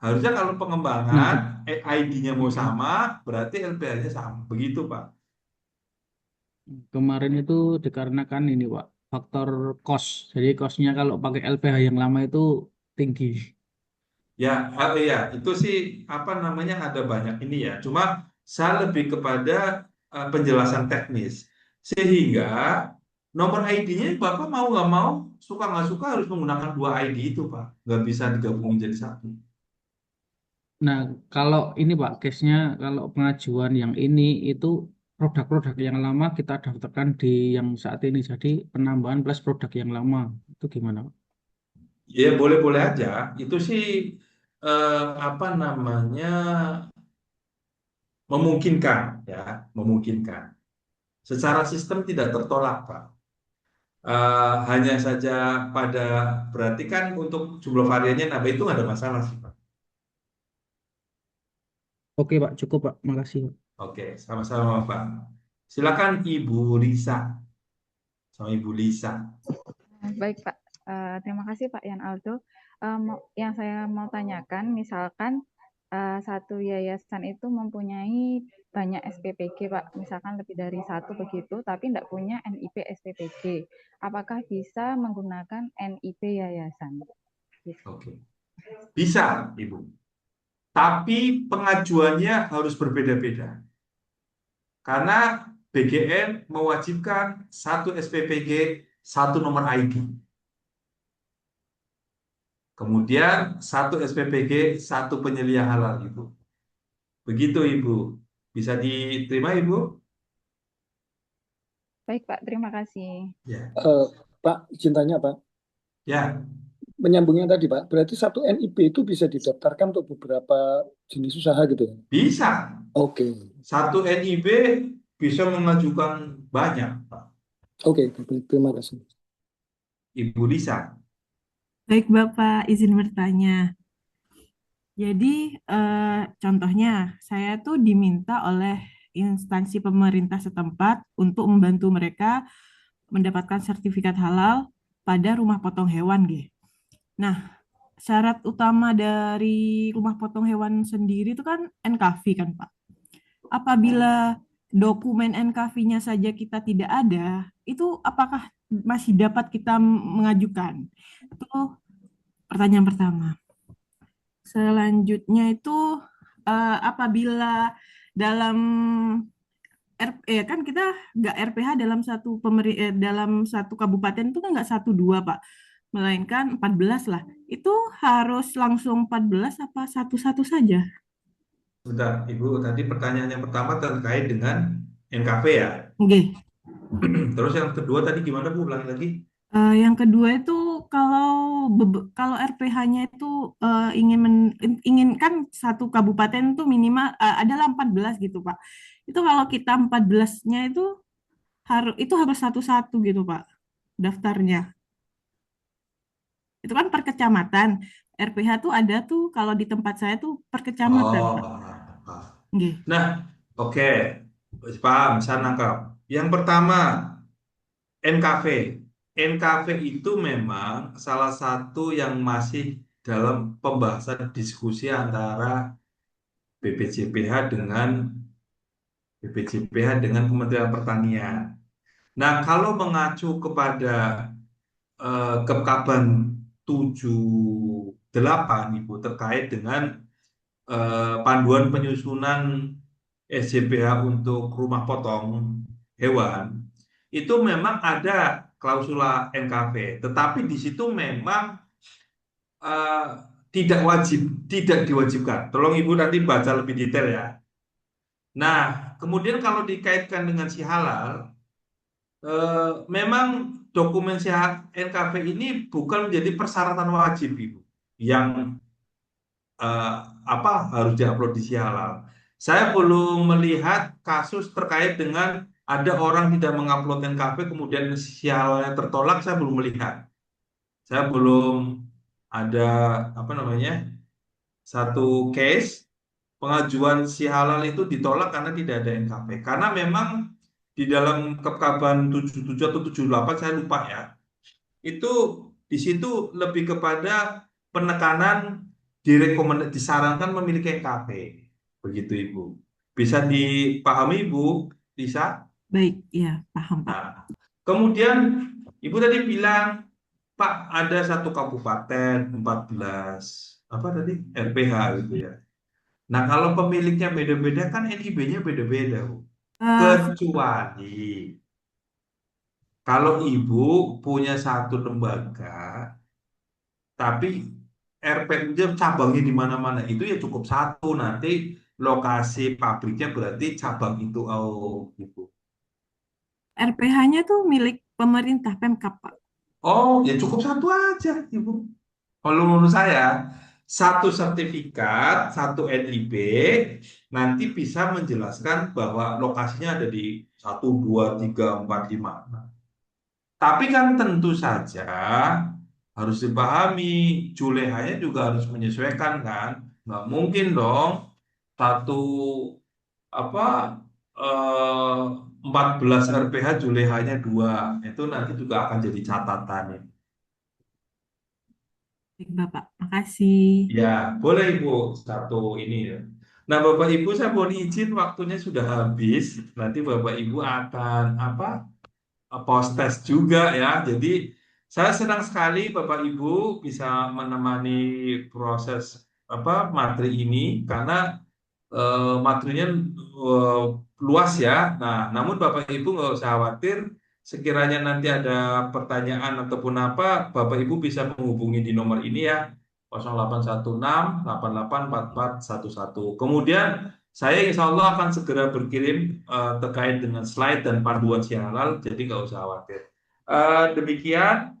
Harusnya kalau Nah, pengembangan ID-nya mau sama, berarti LPH-nya sama. Begitu, Pak. kemarin itu dikarenakan ini Pak faktor cost. Jadi costnya kalau pakai LPH yang lama itu tinggi. Ya, ya, itu sih apa namanya ada banyak ini ya. Cuma saya lebih kepada penjelasan teknis. Sehingga nomor ID-nya Bapak mau nggak mau, suka nggak suka harus menggunakan dua ID itu, Pak. Nggak bisa digabungin jadi satu. Nah, kalau ini Pak, case-nya kalau pengajuan yang ini itu produk-produk yang lama kita daftarkan di yang saat ini. Jadi penambahan plus produk yang lama. Itu gimana Pak? Ya, boleh-boleh aja. Itu sih apa namanya memungkinkan, ya, memungkinkan. Secara sistem tidak tertolak, Pak. Hanya saja pada berarti kan untuk jumlah variannya nambah itu nggak ada masalah sih, Pak. Oke Pak, cukup Pak. Makasih Pak. Oke, sama-sama Pak. Silakan Ibu Risa sama Ibu Lisa. Baik Pak, terima kasih Pak Yan Aldo. Yang saya mau tanyakan, misalkan satu yayasan itu mempunyai banyak SPPG, Pak. Misalkan lebih dari satu begitu, tapi tidak punya NIP SPPG. Apakah bisa menggunakan NIP yayasan? Gitu. Oke. Bisa, Ibu. Tapi pengajuannya harus berbeda-beda. Karena BGN mewajibkan satu SPPG, satu nomor ID. Kemudian satu SPPG, satu penyelia halal itu. Begitu Ibu. Bisa diterima Ibu? Baik, Pak. Terima kasih. Ya. Pak, izin tanya, Pak. Ya. Menyambungnya tadi, Pak, berarti satu NIP itu bisa didaftarkan untuk beberapa jenis usaha gitu ya? Bisa. Oke. Satu NIB bisa mengajukan banyak, Pak. Oke, baik. Terima kasih. Ibu Lisa. Baik, Bapak, izin bertanya. Jadi, contohnya, saya tuh diminta oleh instansi pemerintah setempat untuk membantu mereka mendapatkan sertifikat halal pada rumah potong hewan, G. Nah, syarat utama dari rumah potong hewan sendiri itu kan NKV kan, Pak. Apabila dokumen NKV-nya saja kita tidak ada, itu apakah masih dapat kita mengajukan? Itu pertanyaan pertama. Selanjutnya itu apabila dalam kan kita nggak RPH dalam satu kabupaten itu kan nggak 1 2 Pak, melainkan 14 lah. Itu harus langsung 14 apa satu-satu saja? Sebentar, Ibu. Tadi pertanyaan yang pertama terkait dengan NKV ya. Oke. Terus yang kedua tadi gimana Bu? Ulangi lagi. Yang kedua itu kalau RPH-nya itu ingin kan satu kabupaten itu minimal adalah 14 gitu Pak. Itu kalau kita 14-nya itu harus satu-satu gitu Pak daftarnya. Itu kan per kecamatan. RPH tuh ada tuh kalau di tempat saya tuh per kecamatan Pak. Nggih. Nah, oke. Paham, saya nangkap. Yang pertama, NKV. NKV itu memang salah satu yang masih dalam pembahasan diskusi antara BPJPH dengan Kementerian Pertanian. Nah, kalau mengacu kepada Kepkaban 78 Ibu terkait dengan panduan penyusunan SJPH untuk rumah potong hewan, itu memang ada klausula NKV, tetapi di situ memang tidak diwajibkan. Tolong Ibu nanti baca lebih detail ya. Nah, kemudian kalau dikaitkan dengan si halal, memang dokumen si NKV ini bukan menjadi persyaratan wajib Ibu yang harus diupload di si halal. Saya belum melihat kasus terkait dengan ada orang tidak mengupload NKV kemudian si halalnya tertolak, saya belum melihat. Saya belum ada satu case pengajuan si halal itu ditolak karena tidak ada NKV. Karena memang di dalam Kepkaban 77 atau 78 saya lupa ya. Itu di situ lebih kepada penekanan disarankan memiliki NKV. Begitu Ibu. Bisa dipahami Ibu, Lisa? Baik, ya paham Pak. Nah, kemudian Ibu tadi bilang, Pak ada satu kabupaten 14 RPH gitu ya. Nah, kalau pemiliknya beda-beda kan NIB-nya beda-beda, Bu. Kecuali kalau Ibu punya satu lembaga, tapi RP-nya cabangnya di mana-mana, itu ya cukup satu. Nanti lokasi pabriknya berarti cabang itu, Ibu. RPH-nya tuh milik pemerintah Pemkab, Pak. Oh, ya cukup satu aja, Ibu. Kalau menurut saya, satu sertifikat, satu NIB, nanti bisa menjelaskan bahwa lokasinya ada di 1, 2, 3, 4, 5. Tapi kan tentu saja harus dipahami, julehanya juga harus menyesuaikan kan. Nggak mungkin dong satu 14 RPH julehanya 2. Itu nanti juga akan jadi catatan ya. Baik, Bapak. Makasih. Ya, boleh Ibu satu ini ya. Nah, Bapak Ibu saya mohon izin waktunya sudah habis. Nanti Bapak Ibu akan post test juga ya. Jadi saya senang sekali Bapak Ibu bisa menemani proses materi ini karena materinya luas ya. Nah, namun Bapak Ibu nggak usah khawatir. Sekiranya nanti ada pertanyaan ataupun apa, Bapak Ibu bisa menghubungi di nomor ini ya, 0816 884411. Kemudian saya insya Allah akan segera berkirim terkait dengan slide dan panduan si halal, jadi nggak usah khawatir. Demikian.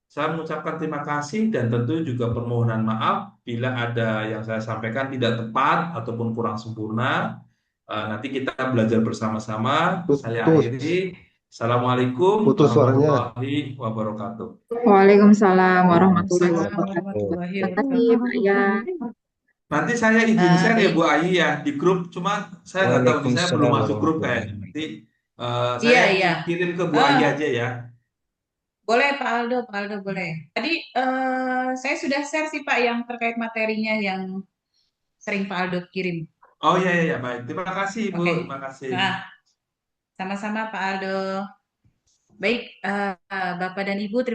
Saya mengucapkan terima kasih dan tentu juga permohonan maaf bila ada yang saya sampaikan tidak tepat ataupun kurang sempurna. Nanti kita belajar bersama-sama. Saya Putus, akhiri. Assalamualaikum putus suaranya. warahmatullahi wabarakatuh. Waalaikumsalam warahmatullahi Waalaikumsalam wabarakatuh. warahmatullahi Terima kasih, Pak Yan. Nanti saya izin share ya Baik. Bu Ayi ya di grup. Cuma saya nggak tahu nih, saya belum Waalaikumsalam masuk grup warahmatullahi kayaknya. Nanti Iya, saya iya. kirim ke Bu Ayi Eh, aja ya. boleh Pak Aldo boleh. Tadi saya sudah share sih Pak yang terkait materinya yang sering Pak Aldo kirim. Oh iya iya baik. Terima kasih Ibu. Oke. Terima kasih. Nah, sama-sama Pak Aldo. Baik, Bapak dan Ibu, terima